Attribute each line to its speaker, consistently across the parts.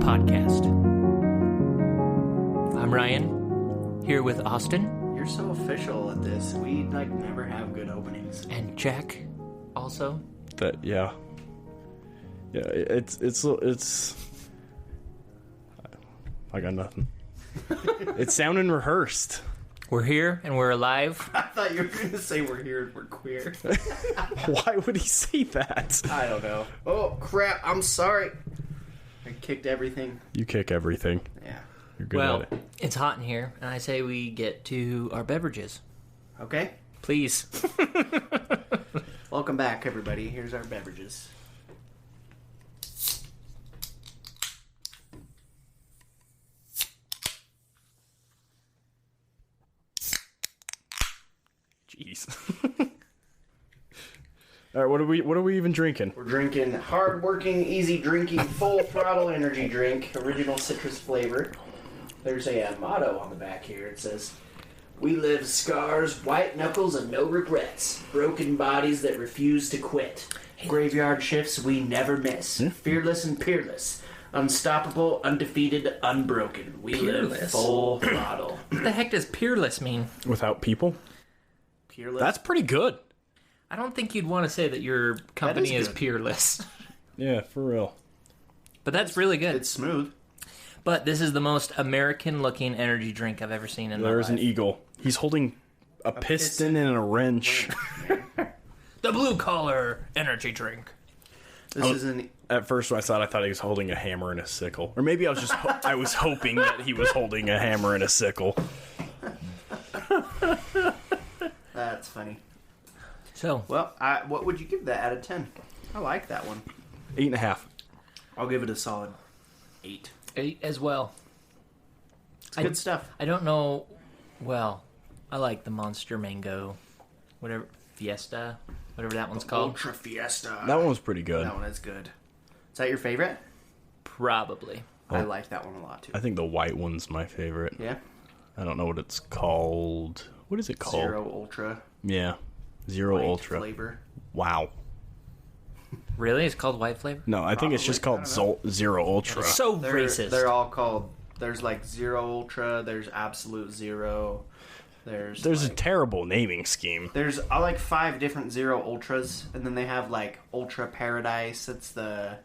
Speaker 1: podcast. I'm Ryan, here with Austin.
Speaker 2: You're so official at this. We never have good openings.
Speaker 1: And Jack, also.
Speaker 3: Yeah, it's. I got nothing. It's sounding rehearsed.
Speaker 1: We're here and we're alive.
Speaker 2: I thought you were going to say we're here and we're queer.
Speaker 3: Why would he say that?
Speaker 2: I don't know. Oh, crap. I'm sorry. I kicked everything.
Speaker 3: You kick everything.
Speaker 2: Yeah.
Speaker 3: You're good
Speaker 1: Well,
Speaker 3: at it.
Speaker 1: it's hot in here, and I say we get to our beverages.
Speaker 2: Okay.
Speaker 1: Please.
Speaker 2: Welcome back, everybody. Here's our beverages.
Speaker 3: Jeez. All right, what are we even drinking?
Speaker 2: We're drinking hard-working, easy-drinking, full-throttle energy drink, original citrus flavor. There's a motto on the back here. It says, "We live scars, white knuckles, and no regrets. Broken bodies that refuse to quit. Graveyard shifts we never miss. Fearless and peerless. Unstoppable, undefeated, unbroken. We live
Speaker 1: Peerless.
Speaker 2: full throttle."
Speaker 1: What the heck does peerless mean?
Speaker 3: Without people?
Speaker 2: Peerless?
Speaker 3: That's pretty good.
Speaker 1: I don't think you'd want to say that your company is
Speaker 2: good.
Speaker 1: peerless.
Speaker 3: Yeah, for real.
Speaker 1: But that's really good.
Speaker 2: It's smooth.
Speaker 1: But this is the most American-looking energy drink I've ever seen in my life.
Speaker 3: There's an eagle. He's holding a piston and a wrench.
Speaker 1: The blue-collar energy drink.
Speaker 2: This is an...
Speaker 3: At first, I thought he was holding a hammer and a sickle, or maybe I was just I was hoping that he was holding a hammer and a sickle.
Speaker 2: That's funny.
Speaker 1: So,
Speaker 2: Well, what would you give that out of 10? I like that one.
Speaker 3: 8.5.
Speaker 2: I'll give it a solid 8.
Speaker 1: 8 as well.
Speaker 2: It's good stuff.
Speaker 1: I don't know. Well, I like the Monster Mango, whatever Fiesta, whatever that one's called.
Speaker 2: Ultra Fiesta.
Speaker 3: That one was pretty good.
Speaker 2: That one is good. Is that your favorite?
Speaker 1: Probably.
Speaker 2: I like that one a lot too.
Speaker 3: I think the white one's my favorite.
Speaker 2: Yeah.
Speaker 3: I don't know what it's called. What is it called?
Speaker 2: Zero Ultra.
Speaker 3: Yeah. Zero
Speaker 2: White
Speaker 3: Ultra.
Speaker 2: flavor.
Speaker 3: Wow.
Speaker 1: Really? It's called white flavor?
Speaker 3: No, I think it's just
Speaker 2: Probably.
Speaker 3: called Zero Ultra.
Speaker 1: So racist.
Speaker 2: They're all called. There's like Zero Ultra. There's Absolute Zero. There's
Speaker 3: a
Speaker 2: like,
Speaker 3: terrible naming scheme.
Speaker 2: there's like 5 different Zero Ultras, and then they have like Ultra Paradise. It's the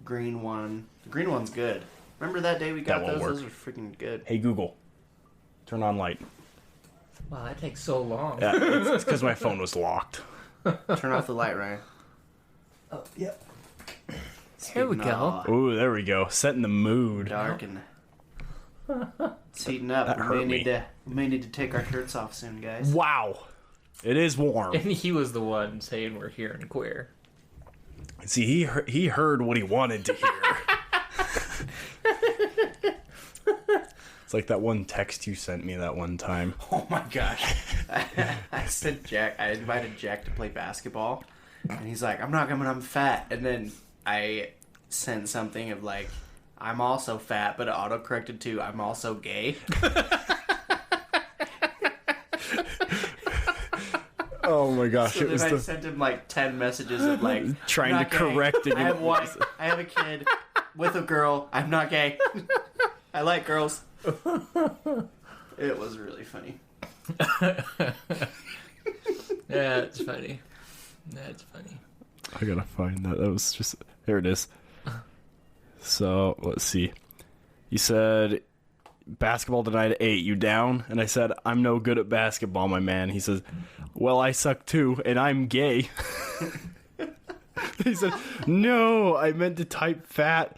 Speaker 2: green one. The green one's good. Remember that day we got
Speaker 3: That won't
Speaker 2: those?
Speaker 3: work.
Speaker 2: Those are freaking good.
Speaker 3: Hey Google, turn on light.
Speaker 1: Wow, that takes so long.
Speaker 3: Yeah, it's because my phone was locked.
Speaker 2: Turn off the light, Ryan.
Speaker 1: Oh, yep. Here we go.
Speaker 3: Ooh, there we go. Setting the mood.
Speaker 2: Dark and it's heating up.
Speaker 3: That hurt me.
Speaker 2: We may need to take our shirts off soon, guys.
Speaker 3: Wow. It is warm.
Speaker 1: And he was the one saying we're here and queer.
Speaker 3: See, he heard what he wanted to hear. It's like that one text you sent me that one time.
Speaker 2: Oh my gosh. I invited Jack to play basketball, and he's like, "I'm not coming, I'm fat." And then I sent something of like, "I'm also fat," but it auto-corrected to, "I'm also gay."
Speaker 3: Oh my gosh,
Speaker 2: So
Speaker 3: it was
Speaker 2: then I
Speaker 3: the
Speaker 2: sent him like 10 messages of like,
Speaker 3: trying
Speaker 2: "I'm
Speaker 3: to
Speaker 2: not gay.
Speaker 3: correct it.
Speaker 2: I have wife. I have a kid with a girl. I'm not gay. I like girls." It was really funny.
Speaker 1: That's funny. That's funny.
Speaker 3: I gotta find that. That was just there. It is. So let's see. You said basketball tonight at 8. You down? And I said I'm no good at basketball, my man. He says, "Well, I suck too, and I'm gay." He said, "No, I meant to type fat."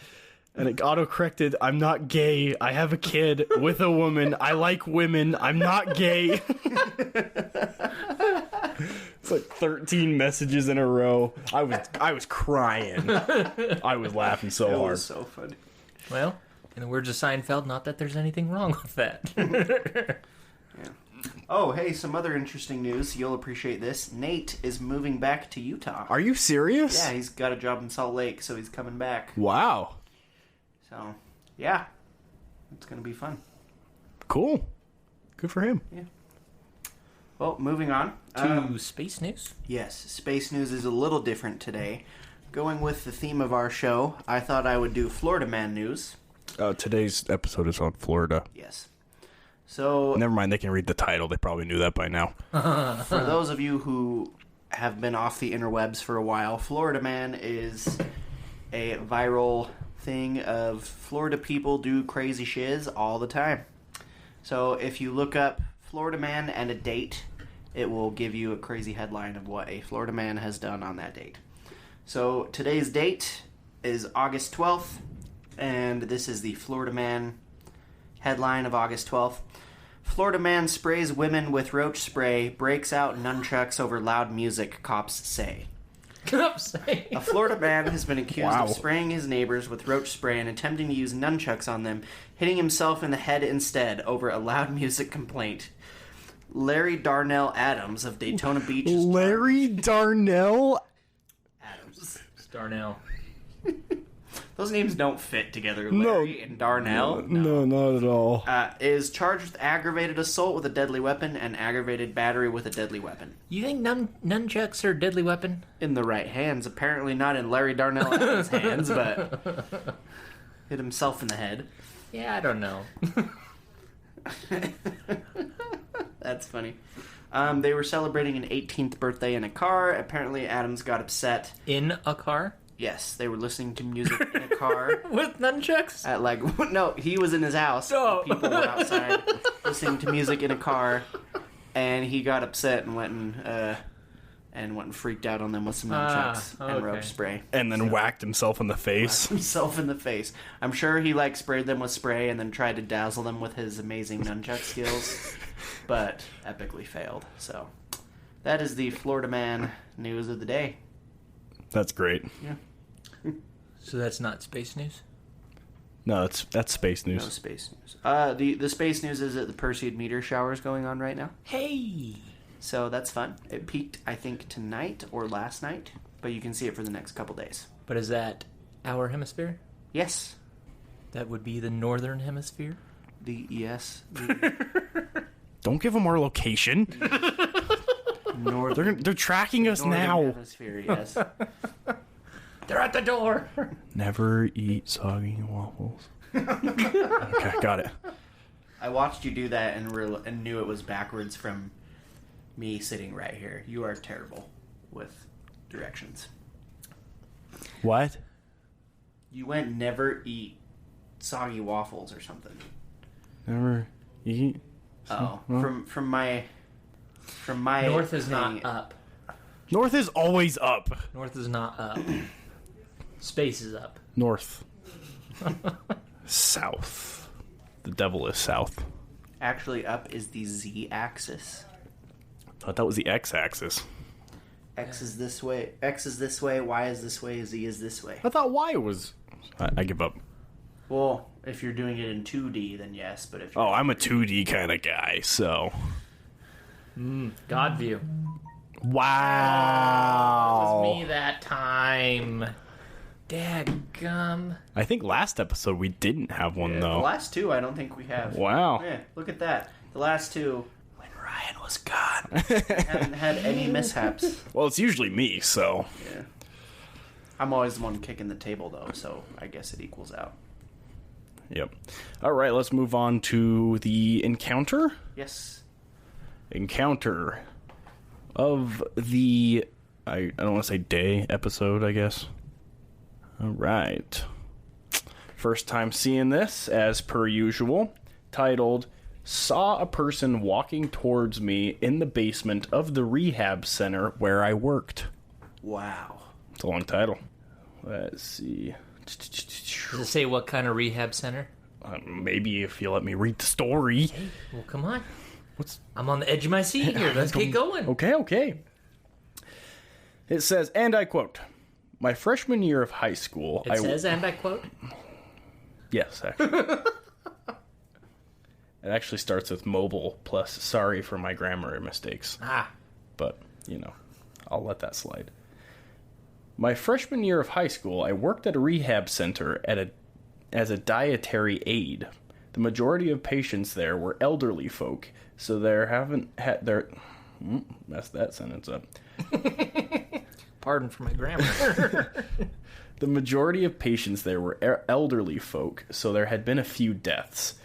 Speaker 3: And it auto-corrected, "I'm not gay. I have a kid with a woman. I like women. I'm not gay." It's like 13 messages in a row. I was crying. I was laughing so
Speaker 2: It
Speaker 3: hard.
Speaker 2: was so funny.
Speaker 1: Well, in the words of Seinfeld, not that there's anything wrong with that.
Speaker 2: Yeah. Oh, hey, some other interesting news. You'll appreciate this. Nate is moving back to Utah.
Speaker 3: Are you serious?
Speaker 2: Yeah, he's got a job in Salt Lake, so he's coming back.
Speaker 3: Wow.
Speaker 2: So, yeah. It's going to be fun.
Speaker 3: Cool. Good for him.
Speaker 2: Yeah. Well, moving on.
Speaker 1: To space news?
Speaker 2: Yes, space news is a little different today. going with the theme of our show, I thought I would do Florida Man news.
Speaker 3: Today's episode is on Florida.
Speaker 2: Yes. So,
Speaker 3: Never mind, they can read the title. They probably knew that by now.
Speaker 2: for those of you who have been off the interwebs for a while, Florida Man is a viral thing of Florida people do crazy shiz all the time. So if you look up Florida Man and a date, it will give you a crazy headline of what a Florida man has done on that date. So today's date is August 12th, and this is the Florida Man headline of August 12th. Florida man sprays women with roach spray, breaks out nunchucks over loud music, cops say. A Florida man has been accused of spraying his neighbors with roach spray and attempting to use nunchucks on them, hitting himself in the head instead over a loud music complaint. Larry Darnell Adams of Daytona Beach.
Speaker 3: Larry Darnell?
Speaker 2: Adams.
Speaker 1: It's Darnell.
Speaker 2: Those names don't fit together. Larry and Darnell.
Speaker 3: No, not at all.
Speaker 2: Is charged with aggravated assault with a deadly weapon and aggravated battery with a deadly weapon.
Speaker 1: You think nunchucks are a deadly weapon?
Speaker 2: In the right hands. Apparently not in Larry Darnell Adams' hands, but hit himself in the head.
Speaker 1: Yeah, I don't know.
Speaker 2: That's funny. They were celebrating an 18th birthday in a car. Apparently Adams got upset.
Speaker 1: In a car?
Speaker 2: Yes, they were listening to music in a car.
Speaker 1: With nunchucks?
Speaker 2: No, he was in his house.
Speaker 1: Oh.
Speaker 2: People were outside listening to music in a car, and he got upset and went and freaked out on them with some nunchucks and roach spray.
Speaker 3: And then whacked himself in the face.
Speaker 2: Whacked himself in the face. I'm sure he sprayed them with spray and then tried to dazzle them with his amazing nunchuck skills, but epically failed. So that is the Florida Man news of the day.
Speaker 3: That's great.
Speaker 2: Yeah.
Speaker 1: So that's not space news?
Speaker 3: No, that's space news.
Speaker 2: No space news. The space news is that the Perseid meteor shower is going on right now.
Speaker 1: Hey!
Speaker 2: So that's fun. It peaked, I think, tonight or last night, but you can see it for the next couple days.
Speaker 1: But is that our hemisphere?
Speaker 2: Yes.
Speaker 1: That would be the northern hemisphere?
Speaker 2: Yes.
Speaker 3: Don't give them our location. They're tracking us now.
Speaker 2: Hemisphere, yes.
Speaker 1: They're at the door!
Speaker 3: Never eat soggy waffles. Okay, got it.
Speaker 2: I watched you do that and knew it was backwards from me sitting right here. You are terrible with directions.
Speaker 3: What?
Speaker 2: You went never eat soggy waffles or something.
Speaker 3: Never eat?
Speaker 2: Oh, from my
Speaker 1: North is
Speaker 2: thing,
Speaker 1: not up.
Speaker 3: North is always up.
Speaker 1: North is not up. Space is up.
Speaker 3: North. South. The devil is south.
Speaker 2: Actually, up is the z-axis.
Speaker 3: I thought that was the x-axis.
Speaker 2: X is this way, X is this way, Y is this way, Z is this way.
Speaker 3: I thought y was... I give up.
Speaker 2: Well, if you're doing it in 2D, then yes, but if you're...
Speaker 3: Oh, I'm a 2D kind of guy, so...
Speaker 1: God view.
Speaker 3: Wow.
Speaker 1: It was me that time. Dadgum.
Speaker 3: I think last episode we didn't have one,
Speaker 2: The
Speaker 3: though.
Speaker 2: last two, I don't think we have.
Speaker 3: Wow.
Speaker 2: Yeah, look at that. The last two,
Speaker 1: When Ryan was gone.
Speaker 2: haven't had any mishaps.
Speaker 3: Well, it's usually me, so...
Speaker 2: Yeah. I'm always the one kicking the table, though, so I guess it equals out.
Speaker 3: Yep. All right, let's move on to the encounter.
Speaker 2: Yes.
Speaker 3: Encounter of the... I don't want to say day episode, I guess. All right. First time seeing this, as per usual, titled, Saw a person walking towards me in the basement of the rehab center where I worked.
Speaker 2: Wow.
Speaker 3: It's a long title. Let's see.
Speaker 1: Does it say what kind of rehab center?
Speaker 3: Maybe if you let me read the story.
Speaker 1: Hey, well, come on.
Speaker 3: What's...
Speaker 1: I'm on the edge of my seat here. Let's get going.
Speaker 3: Okay. It says, and I quote, my freshman year of high school...
Speaker 1: It says, and I quote?
Speaker 3: Yes, actually. It actually starts with mobile plus sorry for my grammar mistakes. But, I'll let that slide. My freshman year of high school, I worked at a rehab center as a dietary aide. The majority of patients there were elderly folk, so there haven't had their... messed that sentence up.
Speaker 1: Pardon for my grammar.
Speaker 3: The majority of patients there were elderly folk, so there had been a few deaths.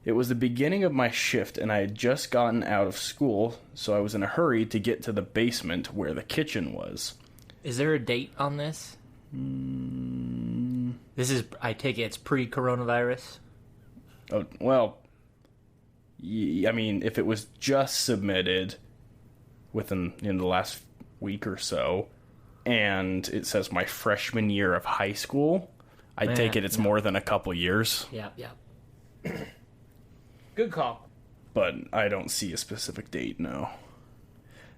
Speaker 3: It was the beginning of my shift, and I had just gotten out of school, so I was in a hurry to get to the basement where the kitchen was.
Speaker 1: Is there a date on this? This is, I take it, it's pre-coronavirus?
Speaker 3: Oh, well, I mean, if it was just submitted within the last week or so, and it says my freshman year of high school, I take it it's more than a couple years.
Speaker 1: Yeah. Good call.
Speaker 3: But I don't see a specific date, no.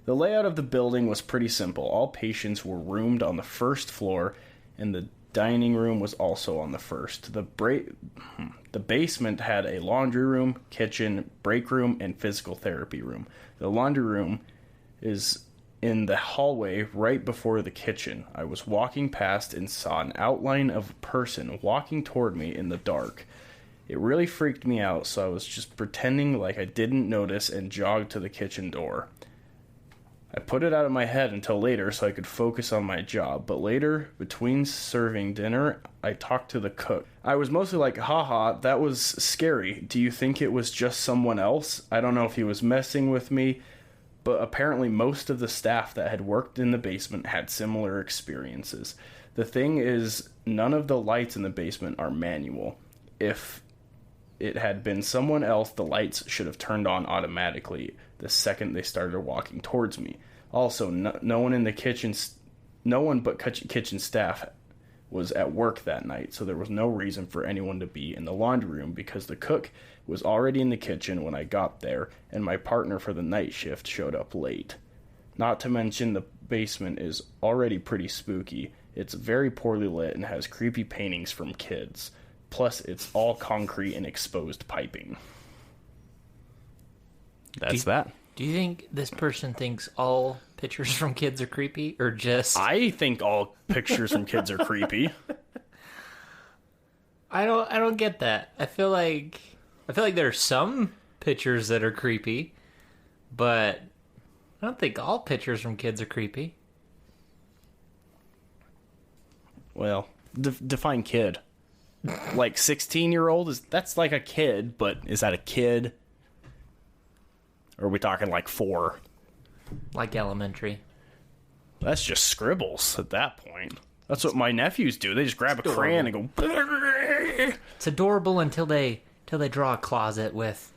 Speaker 3: The layout of the building was pretty simple. All patients were roomed on the first floor, and the dining room was also on the first. The basement had a laundry room, kitchen, break room, and physical therapy room. The laundry room is in the hallway right before the kitchen. I was walking past and saw an outline of a person walking toward me in the dark. It really freaked me out, so I was just pretending like I didn't notice and jogged to the kitchen door. I put it out of my head until later so I could focus on my job, but later, between serving dinner, I talked to the cook. I was mostly like, haha, that was scary. Do you think it was just someone else? I don't know if he was messing with me, but apparently most of the staff that had worked in the basement had similar experiences. The thing is, none of the lights in the basement are manual. If it had been someone else, the lights should have turned on automatically the second they started walking towards me. Also, no one but kitchen staff was at work that night, so there was no reason for anyone to be in the laundry room because the cook was already in the kitchen when I got there, and my partner for the night shift showed up late. Not to mention the basement is already pretty spooky. It's very poorly lit and has creepy paintings from kids. Plus, it's all concrete and exposed piping. That's that.
Speaker 1: Do you think this person thinks all pictures from kids are creepy, or just...
Speaker 3: I think all pictures from kids are creepy.
Speaker 1: I don't get that. I feel like there are some pictures that are creepy, but I don't think all pictures from kids are creepy.
Speaker 3: Well, define kid. Like 16-year-old that's like a kid, but is that a kid? Or are we talking like 4?
Speaker 1: Like elementary.
Speaker 3: That's just scribbles at that point. That's what my nephews do. They just grab a crayon and go.
Speaker 1: It's adorable until they draw a closet with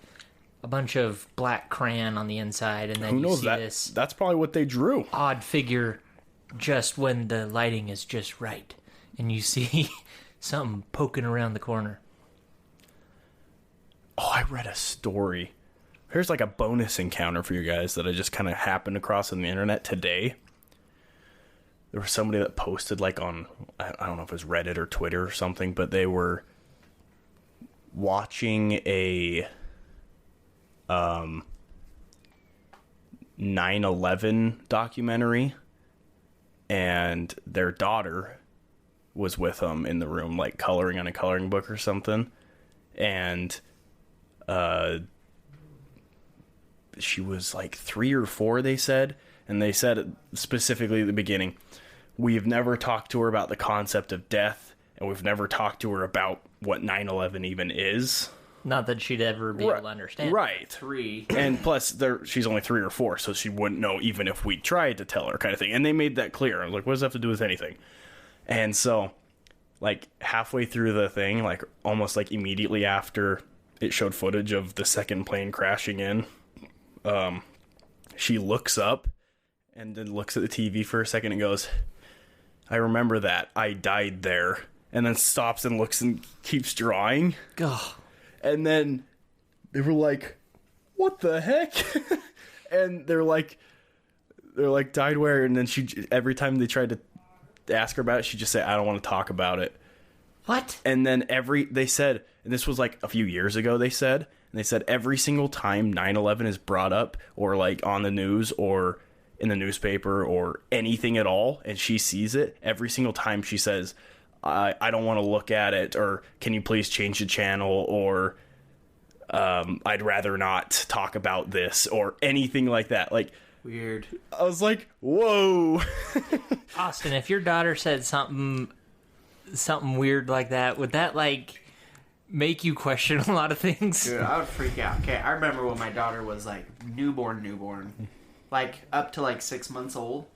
Speaker 1: a bunch of black crayon on the inside, and then
Speaker 3: Who
Speaker 1: you
Speaker 3: knows
Speaker 1: see
Speaker 3: that?
Speaker 1: this
Speaker 3: That's probably what they drew.
Speaker 1: odd figure just when the lighting is just right, and you see something poking around the corner.
Speaker 3: Oh, I read a story. Here's like a bonus encounter for you guys that I just kind of happened across on the internet today. There was somebody that posted like on, I don't know if it was Reddit or Twitter or something, but they were watching a 9/11 documentary, and their daughter was with them in the room, like coloring on a coloring book or something, and she was like 3 or 4, they said, and they said specifically at the beginning, we've never talked to her about the concept of death, and we've never talked to her about what 9/11 even is.
Speaker 1: Not that she'd ever be able to understand.
Speaker 3: Right.
Speaker 1: 3.
Speaker 3: And plus, she's only 3 or 4, so she wouldn't know even if we tried to tell her, kind of thing. And they made that clear. I was like, what does that have to do with anything? And so, like, halfway through the thing, like, almost like immediately after it showed footage of the second plane crashing in, she looks up and then looks at the TV for a second and goes, I remember that. I died there. And then stops and looks and keeps drawing.
Speaker 1: Ugh.
Speaker 3: And then they were like, what the heck? And they're like, died where? And then she, every time they tried to ask her about it, she'd just say, I don't want to talk about it.
Speaker 1: What?
Speaker 3: And then they said, and this was like a few years ago, they said every single time 9/11 is brought up or like on the news or in the newspaper or anything at all, and she sees it, every single time she says, I don't want to look at it, or can you please change the channel, or I'd rather not talk about this, or anything like that. Like,
Speaker 2: Weird.
Speaker 3: I was like, whoa.
Speaker 1: Austin, if your daughter said something weird like that, would that like make you question a lot of things?
Speaker 2: Dude, I would freak out. Okay, I remember when my daughter was like newborn, like up to like 6 months old,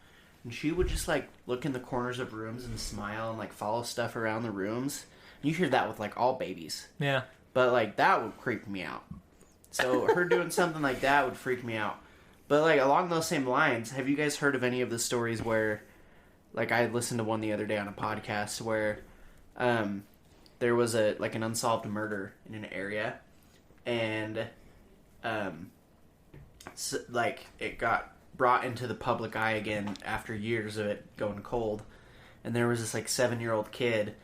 Speaker 2: and she would just like look in the corners of rooms and smile and like follow stuff around the rooms. You hear that with like all babies.
Speaker 1: Yeah.
Speaker 2: But like that would creep me out. So her doing something like that would freak me out. But like along those same lines, have you guys heard of any of the stories where, like I listened to one the other day on a podcast where there was an unsolved murder in an area, and so, like it got brought into the public eye again after years of it going cold, and there was this like 7-year-old kid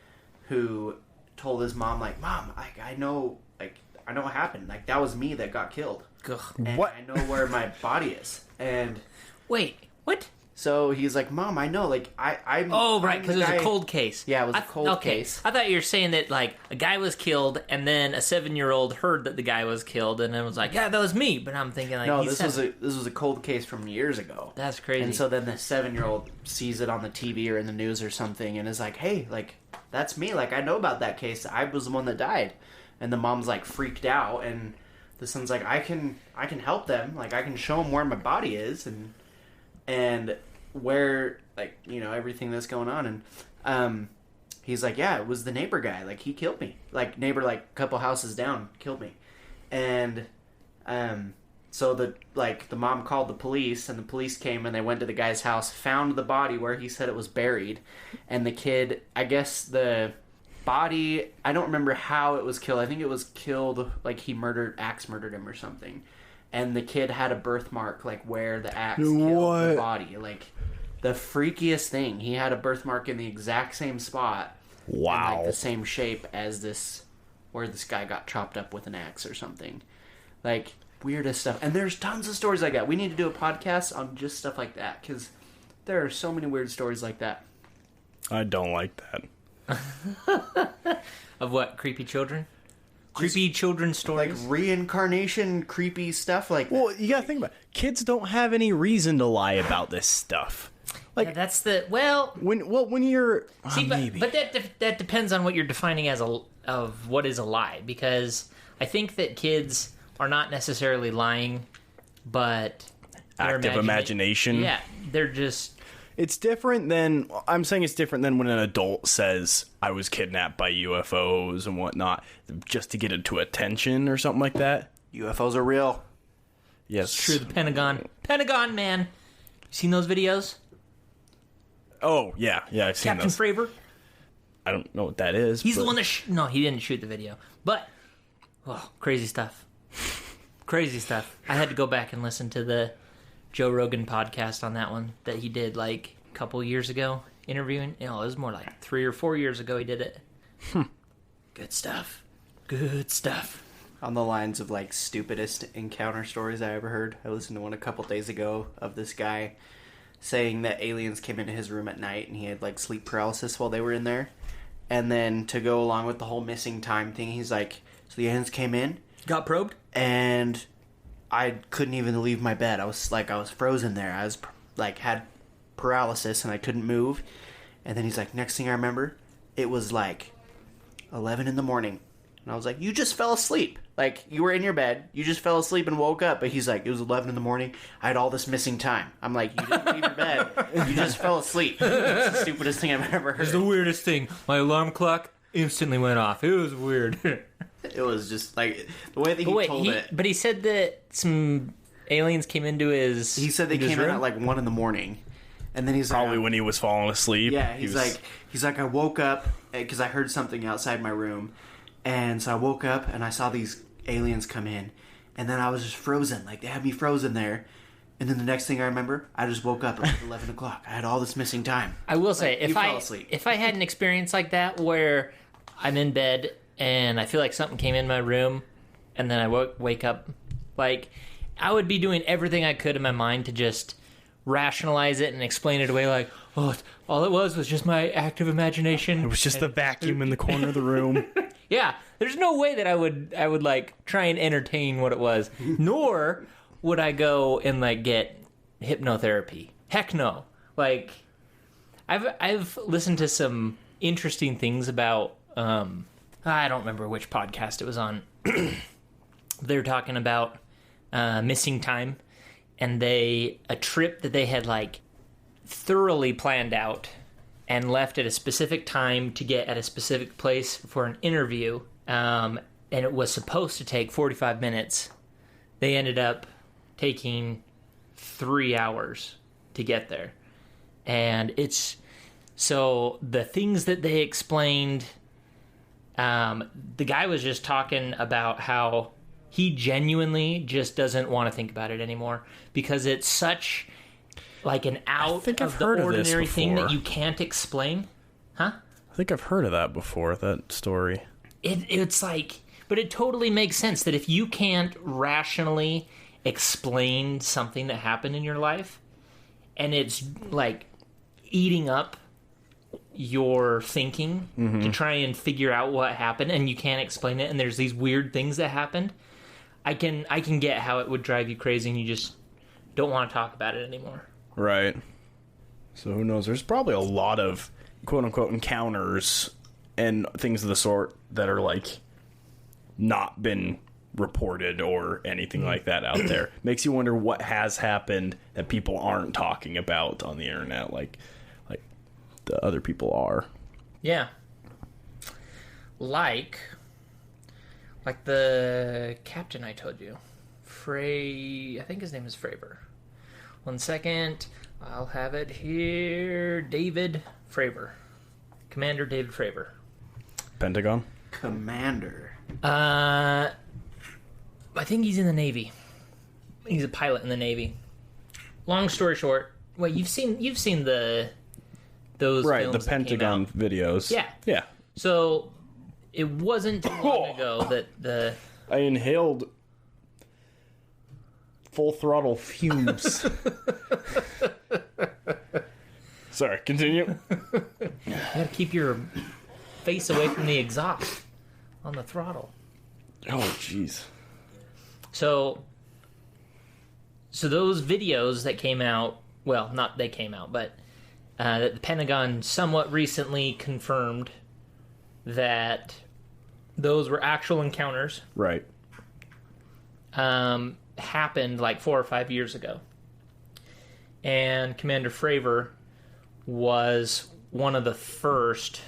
Speaker 2: who told his mom like, "Mom, I know what happened. Like that was me that got killed.
Speaker 1: Ugh.
Speaker 2: And
Speaker 3: What?
Speaker 2: I know where my body is." And
Speaker 1: Wait, what?
Speaker 2: so he's like, "Mom, I know. Like I'm."
Speaker 1: Oh, right,
Speaker 2: I'm
Speaker 1: because
Speaker 2: the
Speaker 1: it was a
Speaker 2: guy-"
Speaker 1: cold case.
Speaker 2: Yeah, it was a cold
Speaker 1: okay.
Speaker 2: case.
Speaker 1: I thought you were saying that like a guy was killed, and then a 7-year-old heard that the guy was killed, and then was like, "Yeah, that was me." But I'm thinking like,
Speaker 2: No,
Speaker 1: he
Speaker 2: this
Speaker 1: said-
Speaker 2: was a cold case from years ago.
Speaker 1: That's crazy.
Speaker 2: And so then the 7-year-old sees it on the TV or in the news or something, and is like, "Hey, like that's me. Like I know about that case. I was the one that died." And the mom's like freaked out, and the son's like, I can help them. Like I can show them where my body is and where, like, you know, everything that's going on. And he's like, "Yeah, it was the neighbor guy. Like he killed me. Like neighbor, like a couple houses down, killed me." And so the mom called the police, and the police came, and they went to the guy's house, found the body where he said it was buried, and the kid, I guess the body, I don't remember how it was killed. I think it was killed like he axe murdered him or something. And the kid had a birthmark like where the axe killed the body. Like the freakiest thing. He had a birthmark in the exact same spot.
Speaker 3: Wow.
Speaker 2: And, like the same shape as where this guy got chopped up with an axe or something. Like weirdest stuff. And there's tons of stories like that. We need to do a podcast on just stuff like that, because there are so many weird stories like that.
Speaker 3: I don't like that.
Speaker 1: Of what? Creepy children? Creepy children
Speaker 2: Like
Speaker 1: stories?
Speaker 2: reincarnation, creepy stuff like that.
Speaker 3: Well, you gotta think about it. Kids don't have any reason to lie about this stuff. Like
Speaker 1: Yeah, that's the... Well...
Speaker 3: when you're
Speaker 1: See,
Speaker 3: maybe.
Speaker 1: but that depends on what you're defining as of what is a lie, because I think that kids are not necessarily lying, but their
Speaker 3: Active imagination.
Speaker 1: Yeah, they're just...
Speaker 3: It's different than, I'm saying it's different than when an adult says, I was kidnapped by UFOs and whatnot, just to get into attention or something like that.
Speaker 2: UFOs are real.
Speaker 3: Yes.
Speaker 1: True, the Pentagon man. You seen those videos?
Speaker 3: Oh, yeah, I've seen
Speaker 1: Captain
Speaker 3: those.
Speaker 1: Fravor?
Speaker 3: I don't know what that is.
Speaker 1: He's
Speaker 3: but
Speaker 1: the one that... No, he didn't shoot the video. But, oh, crazy stuff. Crazy stuff. I had to go back and listen to the Joe Rogan podcast on that one that he did like a couple years ago, interviewing. You know, it was more like 3 or 4 years ago he did it. Good stuff. Good stuff.
Speaker 2: On the lines of like stupidest encounter stories I ever heard, I listened to one a couple days ago of this guy saying that aliens came into his room at night and he had like sleep paralysis while they were in there. And then to go along with the whole missing time thing, he's like, so the aliens came in
Speaker 1: Got probed?
Speaker 2: and I couldn't even leave my bed. I was frozen there. I was like had paralysis and I couldn't move. And then he's like, next thing I remember, it was like 11 in the morning. And I was like, you just fell asleep. Like, you were in your bed, you just fell asleep and woke up. But he's like, it was 11 in the morning, I had all this missing time. I'm like, you didn't leave your bed, you just fell asleep. It's the stupidest thing I've ever heard.
Speaker 1: It's the weirdest thing. My alarm clock instantly went off. It was weird.
Speaker 2: It was just like, the way that he told it.
Speaker 1: But he said that some aliens came into his...
Speaker 2: He said they
Speaker 1: into his
Speaker 2: came in
Speaker 1: room?
Speaker 2: at like 1 in the morning. And then he's
Speaker 3: Probably
Speaker 2: like,
Speaker 3: when he was falling asleep.
Speaker 2: yeah,
Speaker 3: he
Speaker 2: he's
Speaker 3: was-
Speaker 2: like, I woke up because I heard something outside my room. And so I woke up and I saw these aliens come in. And then I was just frozen. Like, they had me frozen there. And then the next thing I remember, I just woke up at like 11 o'clock. I had all this missing time.
Speaker 1: I will say,
Speaker 2: you fell asleep.
Speaker 1: if I had an experience like that where I'm in bed and I feel like something came in my room and then I wake up, like, I would be doing everything I could in my mind to just rationalize it and explain it away, like, oh, all it was just my active imagination.
Speaker 3: It was just the vacuum in the corner of the room.
Speaker 1: Yeah, there's no way that I would like try and entertain what it was. Nor would I go and like get hypnotherapy. Heck no. Like, I've listened to some interesting things about, I don't remember which podcast it was on. They're talking about missing time, and a trip that they had, like, thoroughly planned out and left at a specific time to get at a specific place for an interview, and it was supposed to take 45 minutes. They ended up taking 3 hours to get there. And so the things that they explained, the guy was just talking about how he genuinely just doesn't want to think about it anymore because it's such like an out of the ordinary thing that you can't explain. Huh?
Speaker 3: I think I've heard of that before, that story.
Speaker 1: It's like, but it totally makes sense that if you can't rationally explain something that happened in your life and it's like eating up your thinking to try and figure out what happened and you can't explain it and there's these weird things that happened, I can get how it would drive you crazy and you just don't want to talk about it anymore.
Speaker 3: Right. So who knows? There's probably a lot of quote-unquote encounters and things of the sort that are, like, not been reported or anything like that out there. Makes you wonder what has happened that people aren't talking about on the internet, like the other people are.
Speaker 1: Yeah. Like the captain I told you. I think his name is Fravor. 1 second. I'll have it here. David Fravor. Commander David Fravor.
Speaker 3: Pentagon?
Speaker 2: Commander.
Speaker 1: I think he's in the Navy. He's a pilot in the Navy. Long story short, wait, you've seen those
Speaker 3: right,
Speaker 1: films
Speaker 3: the Pentagon
Speaker 1: that came out.
Speaker 3: videos.
Speaker 1: Yeah.
Speaker 3: Yeah.
Speaker 1: So it wasn't too long ago that
Speaker 3: I inhaled full throttle fumes. Sorry, continue.
Speaker 1: you gotta keep your face away from the exhaust on the throttle.
Speaker 3: Oh, jeez.
Speaker 1: So those videos that came out, well, not they came out, but that the Pentagon somewhat recently confirmed that those were actual encounters.
Speaker 3: Right.
Speaker 1: Happened like 4 or 5 years ago. And Commander Fravor was one of the first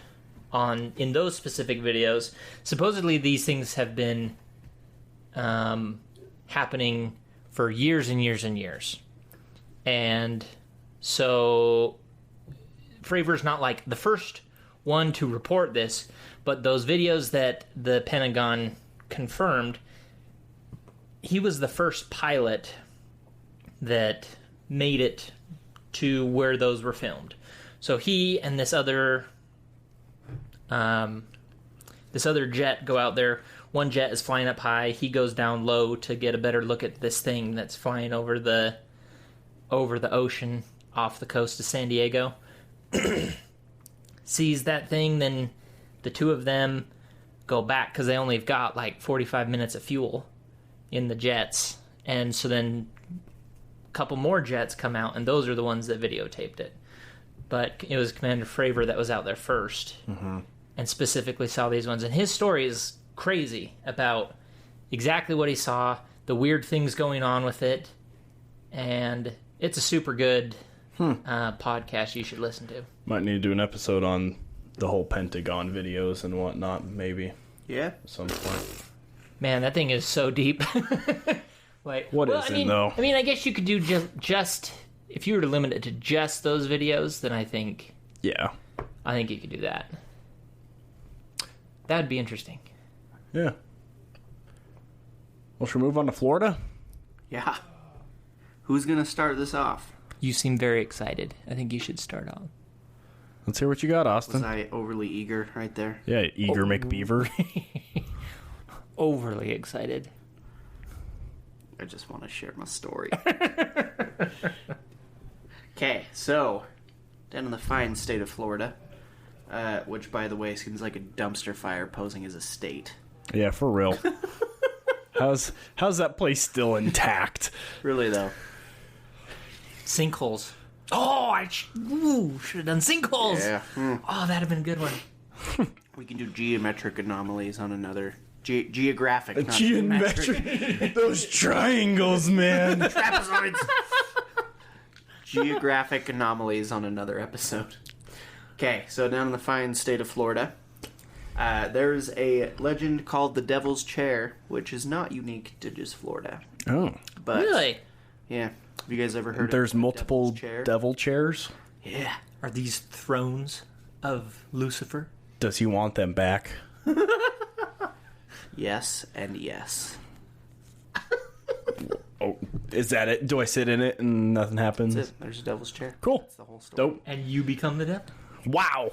Speaker 1: in those specific videos. Supposedly these things have been happening for years and years and years. And so Fravor's not like the first one to report this, but those videos that the Pentagon confirmed, he was the first pilot that made it to where those were filmed. So he and this other jet go out there. One jet is flying up high. He goes down low to get a better look at this thing that's flying over the ocean off the coast of San Diego. Sees that thing, then the two of them go back because they only have got like 45 minutes of fuel in the jets. And so then a couple more jets come out, and those are the ones that videotaped it. But it was Commander Fravor that was out there first and specifically saw these ones. And his story is crazy about exactly what he saw, the weird things going on with it, and it's a super good podcast you should listen to.
Speaker 3: Might need to do an episode on the whole Pentagon videos and whatnot, maybe.
Speaker 2: Yeah.
Speaker 3: At some point.
Speaker 1: Man, that thing is so deep. Like,
Speaker 3: what is it, though?
Speaker 1: I mean, I guess you could do just if you were to limit it to just those videos, then I think you could do that. That'd be interesting.
Speaker 3: Yeah. Well, should we move on to Florida?
Speaker 2: Yeah. Who's going to start this off?
Speaker 1: You seem very excited. I think you should start off.
Speaker 3: Let's hear what you got, Austin.
Speaker 2: Was I overly eager right there?
Speaker 3: Yeah, eager McBeaver.
Speaker 1: Overly excited.
Speaker 2: I just want to share my story. Okay, so down in the fine state of Florida, which, by the way, seems like a dumpster fire posing as a state.
Speaker 3: Yeah, for real. How's that place still intact?
Speaker 2: Really, though.
Speaker 1: Sinkholes. Oh, I should have done sinkholes.
Speaker 2: Yeah.
Speaker 1: Oh, that'd have been a good one.
Speaker 2: We can do geometric anomalies on another. Geographic, not
Speaker 3: Geometric. Those triangles, man.
Speaker 2: Trapezoids. Geographic anomalies on another episode. Okay, so down in the fine state of Florida, there's a legend called the Devil's Chair, which is not unique to just Florida.
Speaker 3: Oh.
Speaker 2: But,
Speaker 1: Really?
Speaker 2: Yeah. Have you guys ever heard
Speaker 3: There's
Speaker 2: of the
Speaker 3: multiple
Speaker 2: Devil's Chair?
Speaker 3: devil chairs.
Speaker 2: Yeah.
Speaker 1: Are these thrones of Lucifer?
Speaker 3: Does he want them back?
Speaker 2: Yes and yes.
Speaker 3: Oh, is that it? Do I sit in it and nothing happens?
Speaker 2: That's it. There's a Devil's Chair.
Speaker 3: Cool.
Speaker 2: That's the whole story.
Speaker 3: Dope.
Speaker 1: And you become the devil?
Speaker 3: Wow.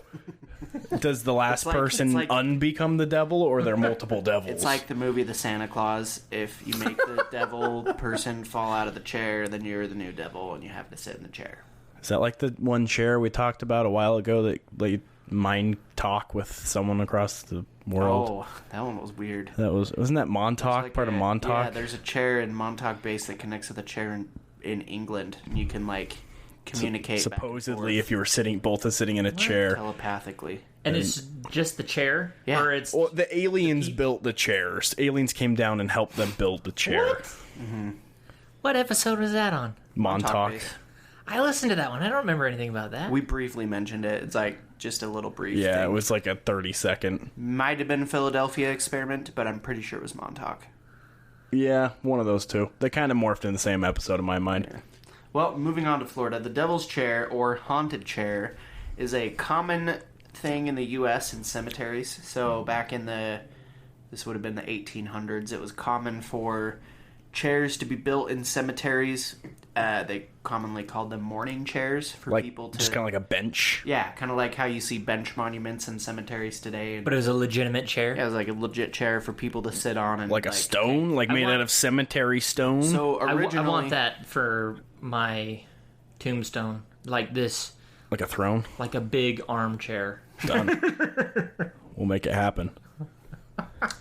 Speaker 3: Does the last
Speaker 2: It's
Speaker 3: person
Speaker 2: like-
Speaker 3: unbecome the devil, or are there multiple devils?
Speaker 2: It's like the movie The Santa Claus. If you make the devil person fall out of the chair, then you're the new devil and you have to sit in the chair.
Speaker 3: Is that like the one chair we talked about a while ago that like mind talk with someone across the world?
Speaker 2: Oh, that one was weird.
Speaker 3: Wasn't that Montauk,
Speaker 2: Like
Speaker 3: part of Montauk?
Speaker 2: Yeah, there's a chair in Montauk Base that connects with a chair in England, and you can like communicate. back and
Speaker 3: Supposedly,
Speaker 2: forth
Speaker 3: if you were both sitting in a chair.
Speaker 2: telepathically.
Speaker 1: And it's just the chair?
Speaker 2: Yeah.
Speaker 1: Or it's...
Speaker 3: Well, the aliens built the chairs. Aliens came down and helped them build the chair.
Speaker 1: What episode was that on?
Speaker 3: Montauk.
Speaker 2: Base.
Speaker 1: I listened to that one. I don't remember anything about that.
Speaker 2: We briefly mentioned it. It's like just a little brief.
Speaker 3: Yeah,
Speaker 2: thing.
Speaker 3: it was like a 30-second.
Speaker 2: Might have been Philadelphia experiment, but I'm pretty sure it was Montauk.
Speaker 3: Yeah, one of those two. They kind of morphed in the same episode in my mind.
Speaker 2: Yeah. Well, moving on to Florida, the Devil's Chair, or Haunted Chair, is a common thing in the U.S. in cemeteries. So back in this would have been the 1800s, it was common for chairs to be built in cemeteries. They commonly called them mourning chairs for
Speaker 3: Like
Speaker 2: people to...
Speaker 3: just kind of like a bench.
Speaker 2: Yeah, kind of like how you see bench monuments in cemeteries today.
Speaker 1: But it was a legitimate chair?
Speaker 2: Yeah, it was like a legit chair for people to sit on. And
Speaker 3: Like a stone? Like made
Speaker 1: want-
Speaker 3: out of cemetery stone?
Speaker 2: So
Speaker 1: I
Speaker 2: originally...
Speaker 1: want that for my tombstone. Like this,
Speaker 3: like a throne?
Speaker 1: like a big armchair.
Speaker 3: Done. We'll make it happen.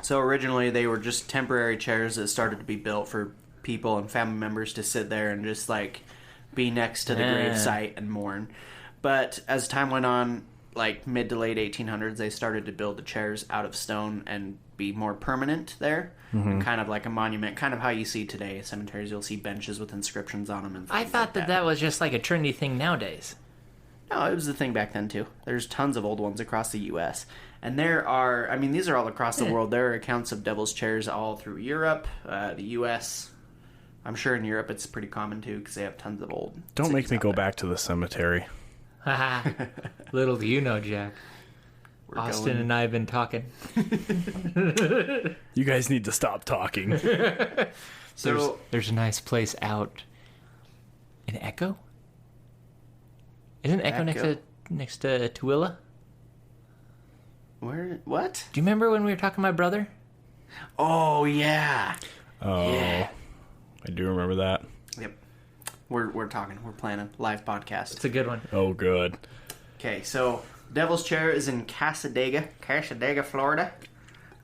Speaker 2: So originally they were just temporary chairs that started to be built for people and family members to sit there and just like be next to the grave site and mourn. But as time went on, like mid to late 1800s, they started to build the chairs out of stone and be more permanent there. And kind of like a monument, kind of how you see today. Cemeteries, you'll see benches with inscriptions on them. And
Speaker 1: I
Speaker 2: things
Speaker 1: thought
Speaker 2: like
Speaker 1: that was just like a trendy thing nowadays.
Speaker 2: No, it was the thing back then, too. There's tons of old ones across the U.S. And there are, I mean, these are all across the world. There are accounts of devil's chairs all through Europe, the U.S. I'm sure in Europe it's pretty common, too, because they have tons of old
Speaker 3: Don't make
Speaker 2: cities
Speaker 3: me
Speaker 2: out
Speaker 3: go
Speaker 2: there.
Speaker 3: back to the cemetery.
Speaker 1: Haha. Little do you know, Jack.
Speaker 2: We're
Speaker 1: Austin
Speaker 2: going-
Speaker 1: and I have been talking.
Speaker 3: You guys need to stop talking.
Speaker 2: So,
Speaker 1: There's a nice place out in Echo? Isn't Echo next to Tooele?
Speaker 2: where, what?
Speaker 1: Do you remember when we were talking to my brother?
Speaker 2: Oh, yeah.
Speaker 3: Oh,
Speaker 2: Yeah.
Speaker 3: I do remember that.
Speaker 2: Yep. We're talking. We're planning. Live podcast.
Speaker 1: It's a good one.
Speaker 3: Oh, good.
Speaker 2: Okay, so Devil's Chair is in Casadega, Florida.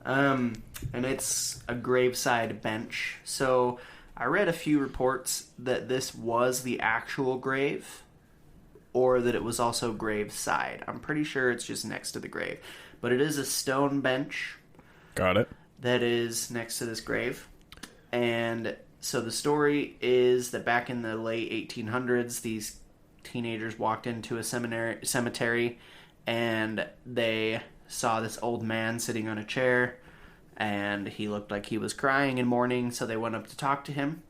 Speaker 2: And it's a graveside bench. So I read a few reports that this was the actual grave, or that it was also graveside. I'm pretty sure it's just next to the grave. But it is a stone bench
Speaker 3: Got it.
Speaker 2: that is next to this grave. And so the story is that back in the late 1800s, these teenagers walked into a cemetery and they saw this old man sitting on a chair, and he looked like he was crying and mourning, so they went up to talk to him,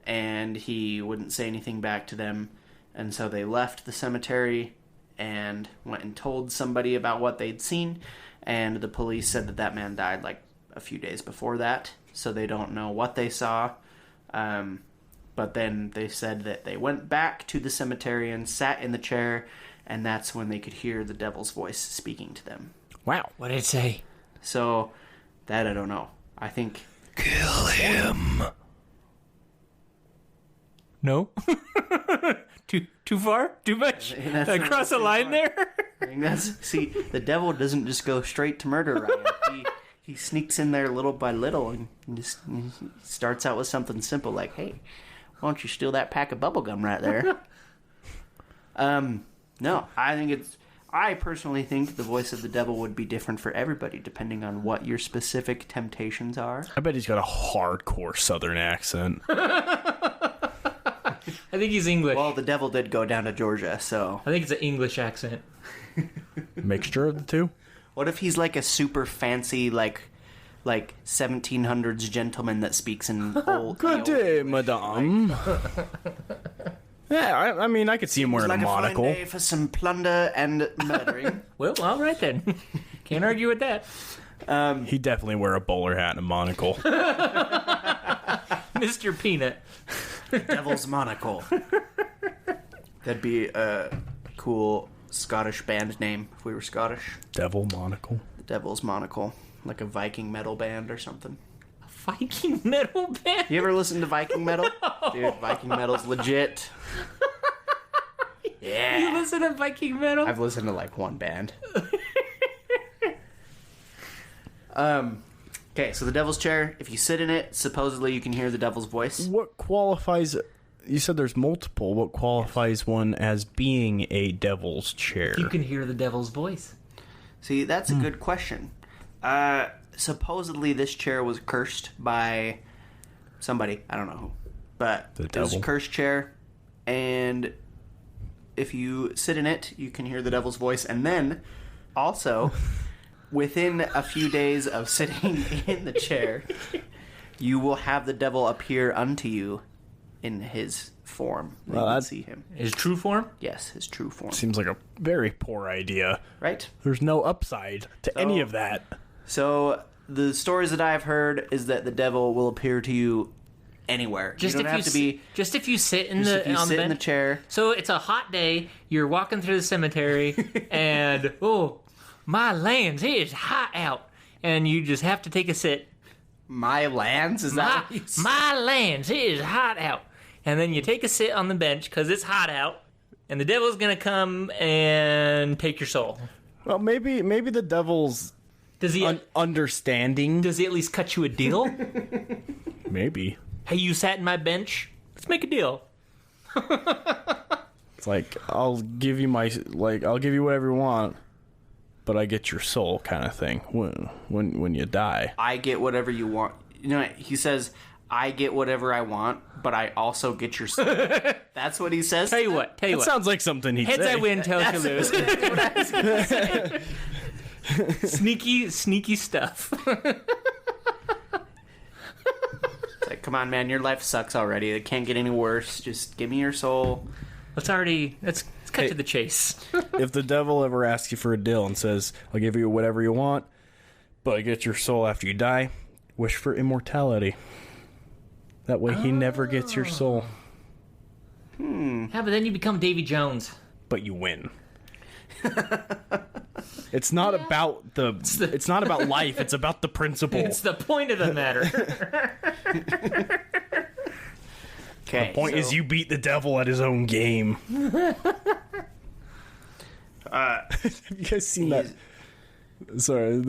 Speaker 2: and he wouldn't say anything back to them, and so they left the cemetery and went and told somebody about what they'd seen, and the police said that man died like a few days before that, so they don't know what they saw. But then they said that they went back to the cemetery and sat in the chair, and that's when they could hear the devil's voice speaking to them.
Speaker 3: Wow.
Speaker 1: What did it say?
Speaker 2: So, that I don't know. I think...
Speaker 3: Kill him.
Speaker 1: No? Too far? Too much?
Speaker 2: That's
Speaker 1: I
Speaker 2: not
Speaker 1: cross a
Speaker 2: too
Speaker 1: line
Speaker 2: far.
Speaker 1: there?
Speaker 2: I think see, the devil doesn't just go straight to murder, Ryan. He sneaks in there little by little and just he starts out with something simple like, hey, why don't you steal that pack of bubble gum right there? No, I personally think the voice of the devil would be different for everybody, depending on what your specific temptations are.
Speaker 3: I bet he's got a hardcore Southern accent.
Speaker 1: I think he's English.
Speaker 2: Well, the devil did go down to Georgia, so...
Speaker 1: I think it's an English accent.
Speaker 3: Mixture of the two?
Speaker 2: What if he's like a super fancy, like 1700s gentleman that speaks in old...
Speaker 3: Good day, madame. Yeah, I mean, I could see him wearing a monocle.
Speaker 2: Like a fine day for some plunder and murdering.
Speaker 1: Well, all right then. Can't argue with that.
Speaker 3: He'd definitely wear a bowler hat and a monocle.
Speaker 1: Mr. Peanut.
Speaker 2: Devil's Monocle. That'd be a cool Scottish band name if we were Scottish.
Speaker 3: Devil monocle.
Speaker 2: The Devil's Monocle. Like a Viking metal band or something.
Speaker 1: A Viking metal band?
Speaker 2: You ever listen to Viking metal?
Speaker 1: No.
Speaker 2: Dude, Viking metal's legit. Yeah.
Speaker 1: You listen to Viking metal?
Speaker 2: I've listened to like one band. Okay, so the devil's chair, if you sit in it, supposedly you can hear the devil's voice.
Speaker 3: What qualifies... You said there's multiple. What qualifies one as being a devil's chair?
Speaker 1: You can hear the devil's voice.
Speaker 2: See, that's a good question. Supposedly this chair was cursed by somebody. I don't know who. But
Speaker 3: The
Speaker 2: it was a
Speaker 3: devil.
Speaker 2: cursed chair, and if you sit in it, you can hear the devil's voice. And then, also, within a few days of sitting in the chair, you will have the devil appear unto you in his form.
Speaker 3: Well,
Speaker 2: You can
Speaker 3: that-
Speaker 2: see him.
Speaker 1: His true form?
Speaker 2: Yes, his true form.
Speaker 3: Seems like a very poor idea.
Speaker 2: Right?
Speaker 3: There's no upside to any of that.
Speaker 2: So the stories that I've heard is that the devil will appear to you anywhere.
Speaker 1: Just
Speaker 2: you don't have to be.
Speaker 1: Just if you sit in
Speaker 2: Just if
Speaker 1: the
Speaker 2: you
Speaker 1: on
Speaker 2: sit
Speaker 1: the
Speaker 2: in the
Speaker 1: bench.
Speaker 2: chair.
Speaker 1: So it's a hot day. You're walking through the cemetery, and oh, my lands, it is hot out, and you just have to take a sit.
Speaker 2: My lands is that?
Speaker 1: My, my lands, it is hot out, and then you take a sit on the bench because it's hot out, and the devil's gonna come and take your soul.
Speaker 3: Well, maybe the devil's
Speaker 1: Does he?
Speaker 3: understanding.
Speaker 1: Does he at least cut you a deal?
Speaker 3: Maybe.
Speaker 1: Hey, you sat in my bench. Let's make a deal.
Speaker 3: It's like, I'll give you whatever you want, but I get your soul, kind of thing. When you die.
Speaker 2: I get whatever you want. You know, he says, I get whatever I want, but I also get your soul. That's what he says.
Speaker 1: Tell you what.
Speaker 3: It sounds like something he'd
Speaker 1: Heads
Speaker 3: say.
Speaker 1: I win, tails you lose. Sneaky stuff.
Speaker 2: It's like, come on, man, your life sucks already. It can't get any worse. Just give me your soul.
Speaker 1: Let's cut to the chase.
Speaker 3: If the devil ever asks you for a deal and says, I'll give you whatever you want, but I get your soul after you die, wish for immortality. That way he never gets your soul,
Speaker 1: Yeah, but then you become Davy Jones.
Speaker 3: but you win. It's not about it's not about life, it's about the principle.
Speaker 1: It's the point of the matter.
Speaker 2: Okay.
Speaker 3: The point is you beat the devil at his own game. Have you guys seen that? Sorry,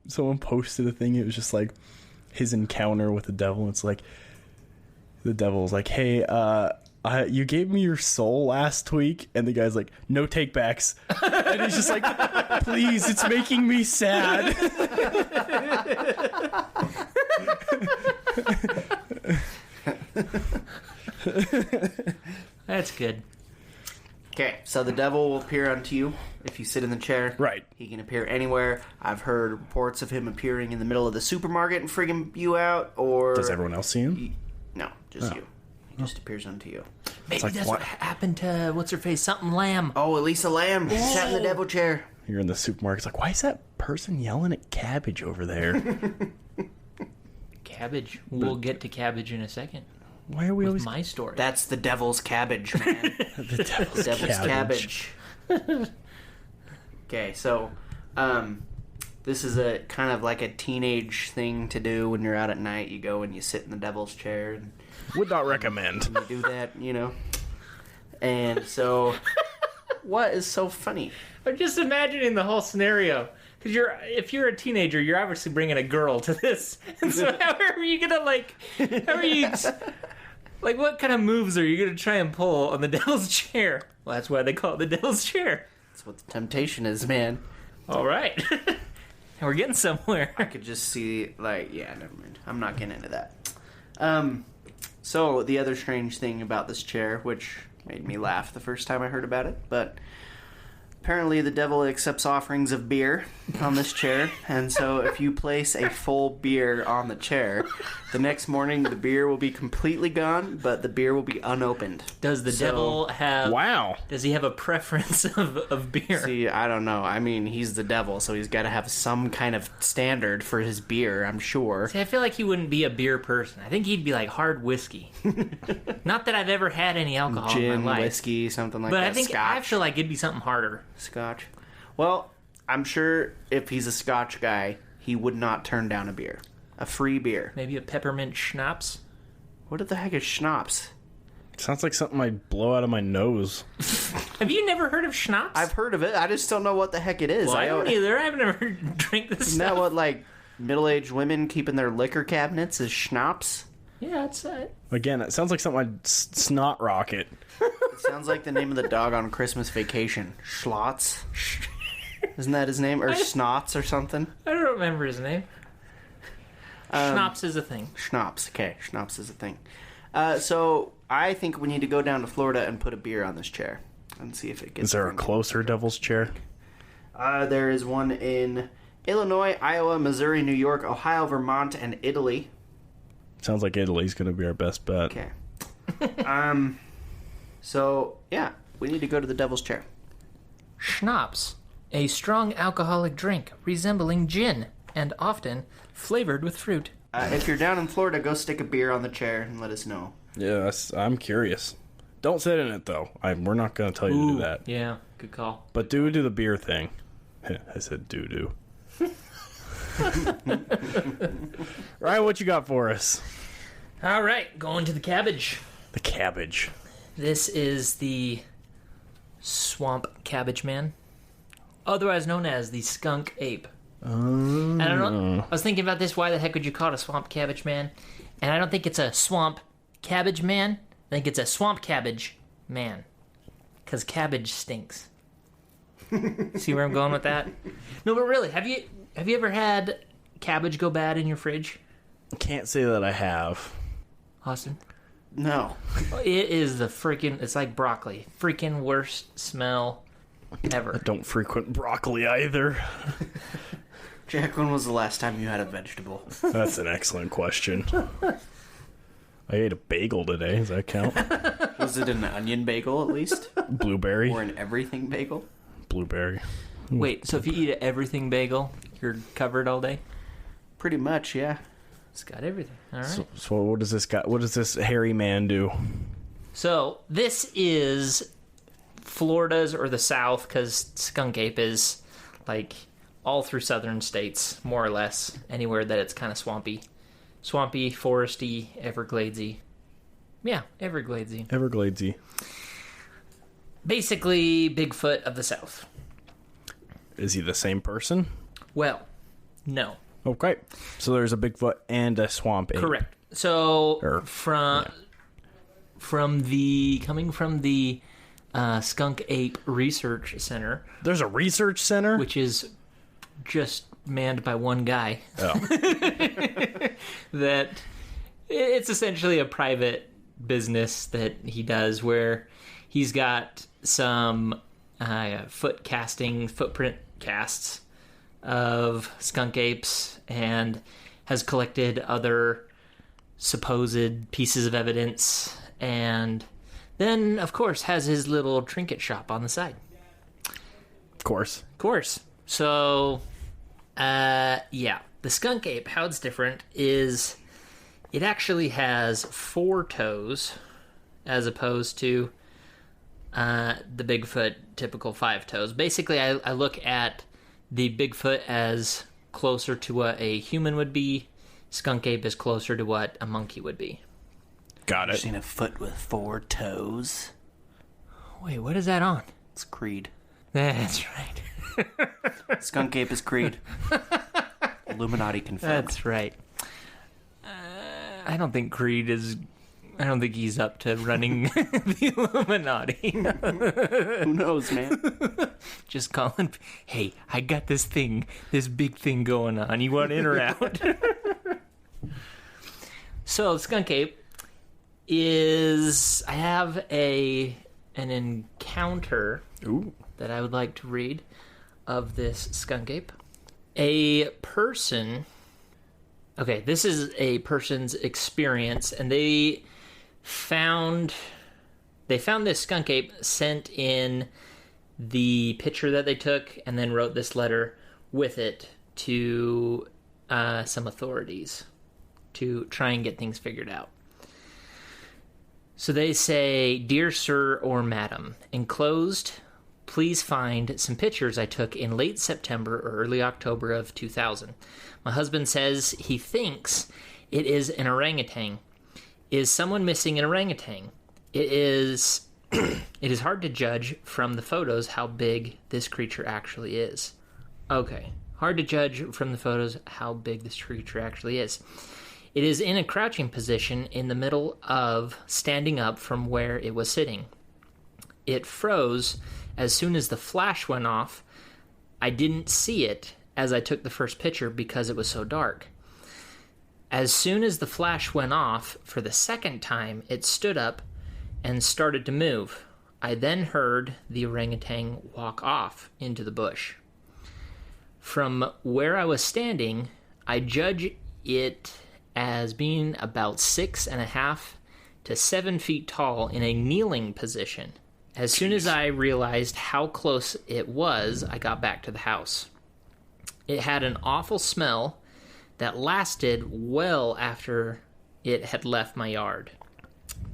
Speaker 3: someone posted a thing. It was just like his encounter with the devil. It's like the devil's like, "Hey, you gave me your soul last week," and the guy's like, "No takebacks," and he's just like, "Please, it's making me sad."
Speaker 1: That's good.
Speaker 2: Okay, so the devil will appear unto you if you sit in the chair.
Speaker 3: Right.
Speaker 2: He can appear anywhere. I've heard reports of him appearing in the middle of the supermarket and frigging you out, or...
Speaker 3: Does everyone else see him?
Speaker 2: No, just you. He just appears unto you.
Speaker 1: Maybe
Speaker 3: like,
Speaker 1: that's
Speaker 3: what?
Speaker 1: what happened to what's her face, something Lamb.
Speaker 2: Oh, Elisa Lamb sat in the devil chair.
Speaker 3: You're in the supermarket. It's like, why is that person yelling at cabbage over there?
Speaker 1: Cabbage. We'll get to cabbage in a second.
Speaker 3: Why are we
Speaker 1: With
Speaker 3: always
Speaker 1: my story.
Speaker 2: That's the devil's cabbage, man.
Speaker 3: the devil's,
Speaker 2: Devil's cabbage. Okay, so this is a kind of like a teenage thing to do when you're out at night. You go and you sit in the devil's chair and
Speaker 3: Would not recommend.
Speaker 2: you do that, you know. And so, what is so funny?
Speaker 1: I'm just imagining the whole scenario. Because if you're a teenager, you're obviously bringing a girl to this. And so how are you going to, how are you... Like, what kind of moves are you going to try and pull on the devil's chair? Well, that's why they call it the devil's chair.
Speaker 2: That's what the temptation is, man.
Speaker 1: All right. We're getting somewhere.
Speaker 2: I could just see, like, yeah, never mind. I'm not getting into that. So, the other strange thing about this chair, which made me laugh the first time I heard about it, but apparently the devil accepts offerings of beer on this chair, and so if you place a full beer on the chair, the next morning the beer will be completely gone, but the beer will be unopened.
Speaker 1: Does the devil have...
Speaker 3: Wow.
Speaker 1: Does he have a preference of beer?
Speaker 2: See, I don't know. I mean, he's the devil, so he's got to have some kind of standard for his beer, I'm sure.
Speaker 1: See, I feel like he wouldn't be a beer person. I think he'd be like hard whiskey. Not that I've ever had any alcohol
Speaker 2: Gin,
Speaker 1: in my life.
Speaker 2: whiskey, something like
Speaker 1: But
Speaker 2: that.
Speaker 1: I think
Speaker 2: Scotch.
Speaker 1: I feel like it'd be something harder.
Speaker 2: Scotch. Well, I'm sure if he's a Scotch guy, he would not turn down a beer. A free beer.
Speaker 1: Maybe a peppermint schnapps.
Speaker 2: What the heck is schnapps?
Speaker 3: Sounds like something I'd blow out of my nose.
Speaker 1: Have you never heard of schnapps?
Speaker 2: I've heard of it. I just don't know what the heck it is.
Speaker 1: Well, I don't either. I've never drank this
Speaker 2: Isn't that
Speaker 1: stuff.
Speaker 2: what, like, middle-aged women keep in their liquor cabinets is schnapps?
Speaker 1: Yeah, it's...
Speaker 3: Again, it sounds like something I'd snot rocket.
Speaker 2: It sounds like the name of the dog on Christmas Vacation. Schlotz? Isn't that his name? Or Snots or something?
Speaker 1: I don't remember his name. Schnapps is a thing.
Speaker 2: Schnapps. Okay, schnapps is a thing. So, I think we need to go down to Florida and put a beer on this chair. And see if it gets...
Speaker 3: Is there a
Speaker 2: drinking.
Speaker 3: closer devil's chair?
Speaker 2: There is one in Illinois, Iowa, Missouri, New York, Ohio, Vermont, and Italy.
Speaker 3: Sounds like Italy's going to be our best bet.
Speaker 2: Okay. So, yeah, we need to go to the devil's chair.
Speaker 1: Schnapps. A strong alcoholic drink resembling gin and often flavored with fruit.
Speaker 2: If you're down in Florida, go stick a beer on the chair and let us know.
Speaker 3: Yeah, I'm curious. Don't sit in it, though. We're not going to tell you to do that.
Speaker 1: Yeah, good call.
Speaker 3: But do the beer thing. I said do. Ryan, what you got for us?
Speaker 1: All right, going to the cabbage.
Speaker 3: The cabbage.
Speaker 1: This is the swamp cabbage man, otherwise known as the skunk ape. And I don't know. I was thinking about this. Why the heck would you call it a swamp cabbage man? And I don't think it's a swamp cabbage man. I think it's a swamp cabbage man, because cabbage stinks. See where I'm going with that? No, but really, have you ever had cabbage go bad in your fridge,
Speaker 3: Can't say that I have.
Speaker 1: Austin?
Speaker 2: No.
Speaker 1: It is it's like broccoli. Freaking worst smell ever.
Speaker 3: Don't frequent broccoli either.
Speaker 2: Jack, when was the last time you had a vegetable?
Speaker 3: That's an excellent question. I ate a bagel today. Does that count?
Speaker 2: Was it an onion bagel, at least?
Speaker 3: Blueberry.
Speaker 2: Or an everything bagel?
Speaker 3: Blueberry.
Speaker 1: Wait, so if you eat an everything bagel, you're covered all day?
Speaker 2: Pretty much, yeah.
Speaker 1: It's got everything. All right.
Speaker 3: So what does this guy? What does this hairy man do?
Speaker 1: So this is Florida's or the South, because skunk ape is like all through southern states, more or less, anywhere that it's kind of swampy, foresty, Evergladesy. Yeah, Evergladesy.
Speaker 3: Evergladesy.
Speaker 1: Basically, Bigfoot of the South.
Speaker 3: Is he the same person?
Speaker 1: Well, no.
Speaker 3: Okay. So there's a Bigfoot and a swamp ape.
Speaker 1: Correct. So
Speaker 3: Or-
Speaker 1: coming from the Skunk Ape Research Center,
Speaker 3: There's a research center?
Speaker 1: which is just manned by one guy.
Speaker 3: Oh.
Speaker 1: That it's essentially a private business that he does, where he's got some footprint casts of skunk apes, and has collected other supposed pieces of evidence, and then of course has his little trinket shop on the side.
Speaker 3: Of course.
Speaker 1: Of course. So, yeah. The skunk ape, how it's different is it actually has 4 toes as opposed to the Bigfoot typical 5 toes. Basically, I look at the Bigfoot as closer to what a human would be. Skunk ape is closer to what a monkey would be.
Speaker 3: Got
Speaker 2: I've
Speaker 3: it.
Speaker 2: seen a foot with 4 toes.
Speaker 1: Wait, what is that on?
Speaker 2: It's Creed.
Speaker 1: That's right.
Speaker 2: Skunk ape is Creed. Illuminati confirmed.
Speaker 1: That's right. I don't think Creed is I don't think he's up to running the Illuminati.
Speaker 2: Who knows, man?
Speaker 1: Just calling, hey, I got this big thing going on. You want in or out? So, skunk ape I have an encounter that I would like to read of this skunk ape. A person, okay, this is a person's experience, and they found this skunk ape, sent in the picture that they took, and then wrote this letter with it to some authorities to try and get things figured out. So they say, "Dear Sir or Madam, enclosed, please find some pictures I took in late September or early October of 2000. My husband says he thinks it is an orangutan. Is someone missing an orangutan? It is hard to judge from the photos how big this creature actually is." Okay, hard to judge from the photos how big this creature actually is. "It is in a crouching position in the middle of standing up from where it was sitting. It froze as soon as the flash went off. I didn't see it as I took the first picture because it was so dark. As soon as the flash went off for the second time, it stood up and started to move. I then heard the orangutan walk off into the bush. From where I was standing, I judge it as being about 6.5 to 7 feet tall in a kneeling position. As soon as I realized how close it was, I got back to the house. It had an awful smell that lasted well after it had left my yard.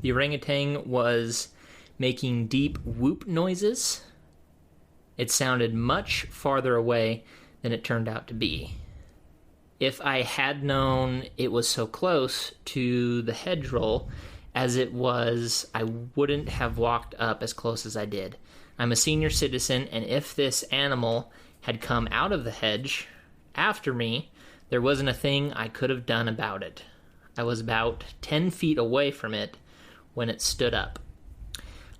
Speaker 1: The orangutan was making deep whoop noises. It sounded much farther away than it turned out to be. If I had known it was so close to the hedgerow as it was, I wouldn't have walked up as close as I did. I'm a senior citizen, and if this animal had come out of the hedge after me, there wasn't a thing I could have done about it. I was about 10 feet away from it when it stood up.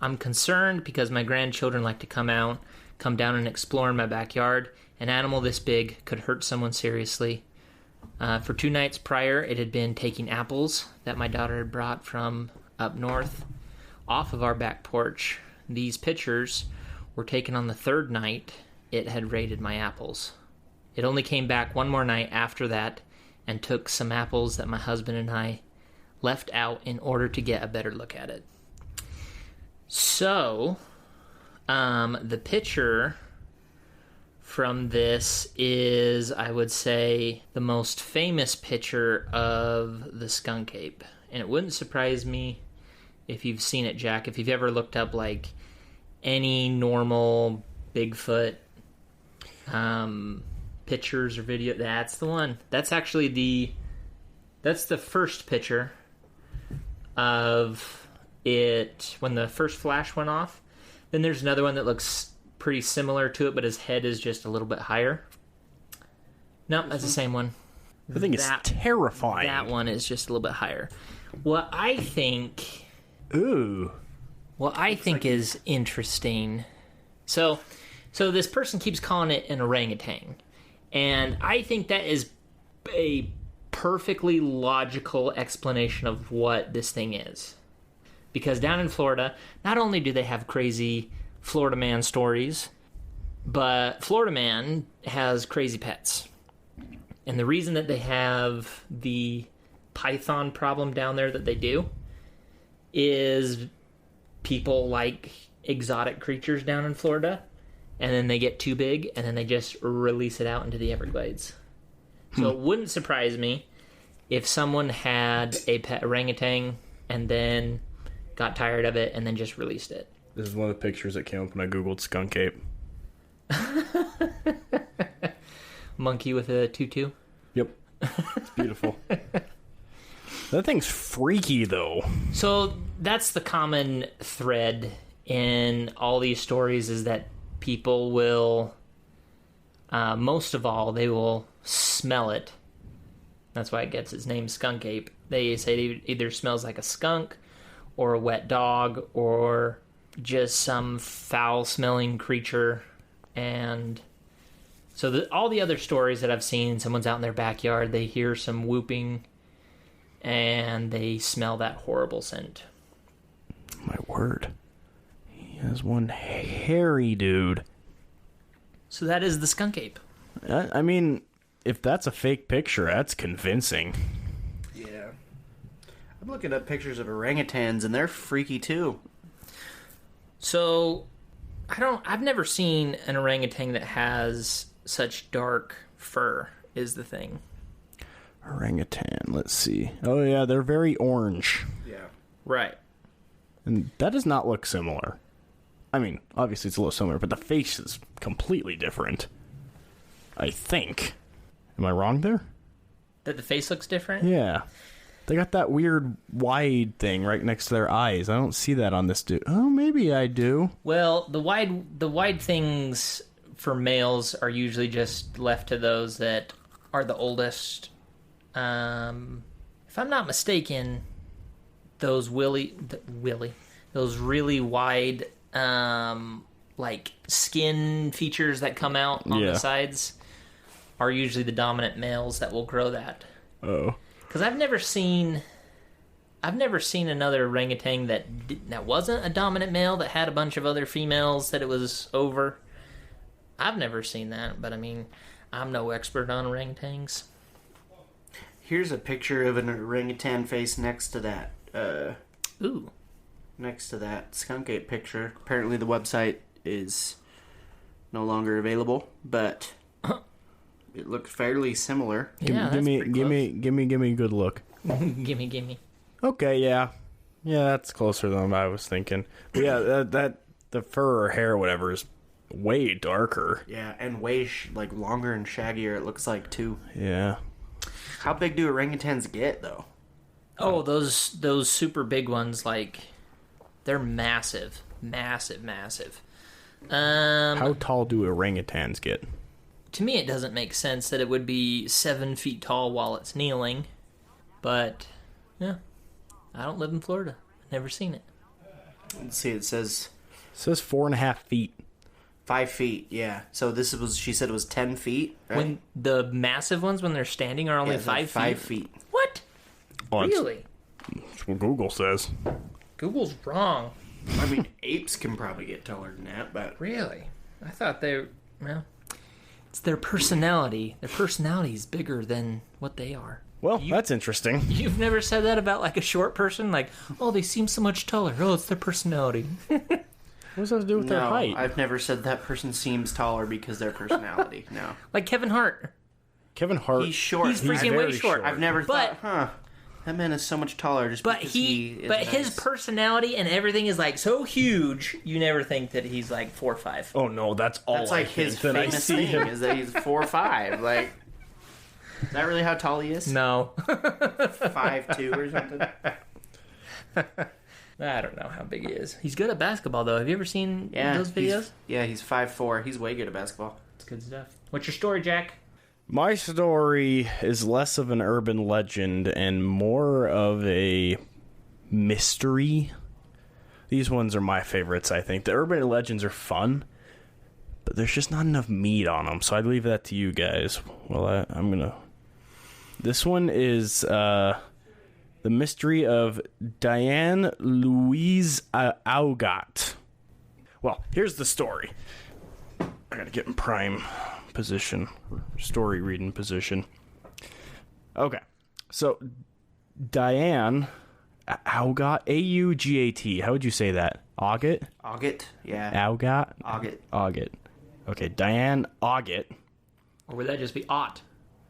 Speaker 1: I'm concerned because my grandchildren like to come down and explore in my backyard. An animal this big could hurt someone seriously. For 2 nights prior, it had been taking apples that my daughter had brought from up north off of our back porch. These pictures were taken on the 3rd night it had raided my apples. It only came back one more night after that and took some apples that my husband and I left out in order to get a better look at it." So, the picture from this is, I would say, the most famous picture of the skunk ape. And it wouldn't surprise me if you've seen it, Jack, if you've ever looked up, like, any normal Bigfoot pictures or video. That's the one. That's actually that's the first picture of it when the first flash went off. Then there's another one that looks pretty similar to it, but his head is just a little bit higher. Nope, that's the same one.
Speaker 3: I think it's terrifying.
Speaker 1: That one is just a little bit higher. What I think is interesting. So this person keeps calling it an orangutan. And I think that is a perfectly logical explanation of what this thing is. Because down in Florida, not only do they have crazy Florida man stories, but Florida man has crazy pets. And the reason that they have the python problem down there that they do is people like exotic creatures down in Florida, and then they get too big, and then they just release it out into the Everglades. So it wouldn't surprise me if someone had a pet orangutan and then got tired of it and then just released it.
Speaker 3: This is one of the pictures that came up when I googled skunk ape.
Speaker 1: Monkey with a tutu.
Speaker 3: Yep. It's beautiful. That thing's freaky, though.
Speaker 1: So that's the common thread in all these stories, is that people will, most of all, they will smell it. That's why it gets its name, skunk ape. They say it either smells like a skunk or a wet dog or just some foul-smelling creature. And so all the other stories that I've seen, someone's out in their backyard, they hear some whooping, and they smell that horrible scent.
Speaker 3: My word. He has one hairy dude.
Speaker 1: So that is the skunk ape.
Speaker 3: I mean, if that's a fake picture, that's convincing.
Speaker 2: Yeah. I'm looking up pictures of orangutans, and they're freaky too.
Speaker 1: So, I've never seen an orangutan that has such dark fur, is the thing.
Speaker 3: Orangutan, let's see. Oh yeah, they're very orange.
Speaker 2: Yeah.
Speaker 1: Right.
Speaker 3: And that does not look similar. I mean, obviously it's a little similar, but the face is completely different. I think. Am I wrong there?
Speaker 1: That the face looks different?
Speaker 3: Yeah. They got that weird wide thing right next to their eyes. I don't see that on this dude. Oh, maybe I do.
Speaker 1: Well, the wide things for males are usually just left to those that are the oldest. If I'm not mistaken, those those really wide like skin features that come out on the sides are usually the dominant males that will grow that.
Speaker 3: Oh.
Speaker 1: Because I've never seen another orangutan that wasn't a dominant male that had a bunch of other females that it was over. I've never seen that, but I mean, I'm no expert on orangutans.
Speaker 2: Here's a picture of an orangutan face next to that.
Speaker 1: Ooh.
Speaker 2: Next to that skunk ape picture. Apparently the website is no longer available, but it looks fairly similar.
Speaker 1: Yeah,
Speaker 3: give me a good look.
Speaker 1: gimme.
Speaker 3: Okay, yeah, that's closer than what I was thinking. But yeah, that the fur or hair or whatever is way darker.
Speaker 2: Yeah, and way longer and shaggier. It looks like too.
Speaker 3: Yeah.
Speaker 2: How big do orangutans get though?
Speaker 1: Oh, those super big ones, they're massive.
Speaker 3: How tall do orangutans get?
Speaker 1: To me, it doesn't make sense that it would be 7 feet tall while it's kneeling. But, yeah. I don't live in Florida. I've never seen it.
Speaker 2: Let's see, it says
Speaker 3: 4.5 feet.
Speaker 2: 5 feet, yeah. So she said it was 10 feet, right?
Speaker 1: When the massive ones, when they're standing, are only 5 feet?
Speaker 2: 5 feet.
Speaker 1: What?
Speaker 3: Oh,
Speaker 1: Really?
Speaker 3: That's what Google says.
Speaker 1: Google's wrong.
Speaker 2: I mean, apes can probably get taller than that, but...
Speaker 1: Really? I thought well, it's their personality. Their personality is bigger than what they are.
Speaker 3: Well, that's interesting.
Speaker 1: You've never said that about, a short person? Oh, they seem so much taller. Oh, it's their personality.
Speaker 3: What does that have to do with their height?
Speaker 2: I've never said that person seems taller because their personality. No.
Speaker 1: Like Kevin Hart.
Speaker 3: Kevin Hart.
Speaker 2: He's short.
Speaker 1: He's freaking way short.
Speaker 2: I've never thought, that man is so much taller just because he is
Speaker 1: his
Speaker 2: nice.
Speaker 1: personality and everything is so huge, you never think that he's 4'5".
Speaker 3: Oh no, that's all.
Speaker 2: That's his famous thing is that he's 4'5". Is that really how tall he is?
Speaker 1: No.
Speaker 2: 5'2" or something.
Speaker 1: I don't know how big he is. He's good at basketball, though. Have you ever seen those videos?
Speaker 2: He's 5'4". He's way good at basketball.
Speaker 1: It's good stuff. What's your story, Jack?
Speaker 3: My story is less of an urban legend and more of a mystery. These ones are my favorites, I think. The urban legends are fun, but there's just not enough meat on them, so I'd leave that to you guys. Well, I'm gonna... This one is the mystery of Diane Augat. Well, here's the story. I gotta get in prime position, story reading position. Okay, so Diane Augat, A-U-G-A-T. How would you say that? Augat?
Speaker 2: Augat, yeah.
Speaker 3: Augat?
Speaker 2: Augat.
Speaker 3: Okay, Diane Augat.
Speaker 1: Or would that just be Ott?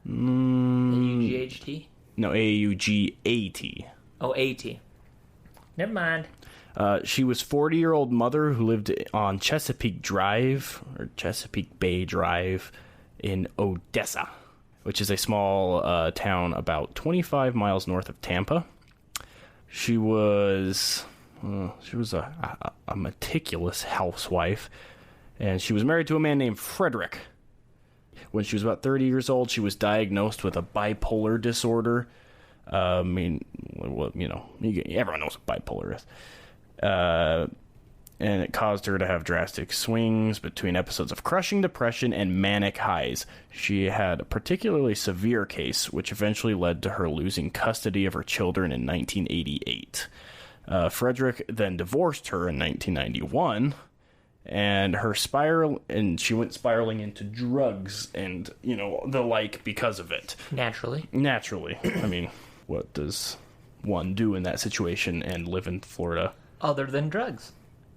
Speaker 1: A-U-G-H-T?
Speaker 3: No, A-U-G-A-T.
Speaker 1: Oh, A-T. Never mind.
Speaker 3: She was 40-year-old mother who lived on Chesapeake Drive, or Chesapeake Bay Drive, in Odessa, which is a small town about 25 miles north of Tampa. She was a meticulous housewife, and she was married to a man named Frederick. When she was about 30 years old, she was diagnosed with a bipolar disorder. I mean, well, everyone knows what bipolar is. And it caused her to have drastic swings between episodes of crushing depression and manic highs. She had a particularly severe case, which eventually led to her losing custody of her children in 1988. Frederick then divorced her in 1991, and she went spiraling into drugs and, the like because of it.
Speaker 1: Naturally.
Speaker 3: I mean, what does one do in that situation and live in Florida?
Speaker 1: Other than drugs.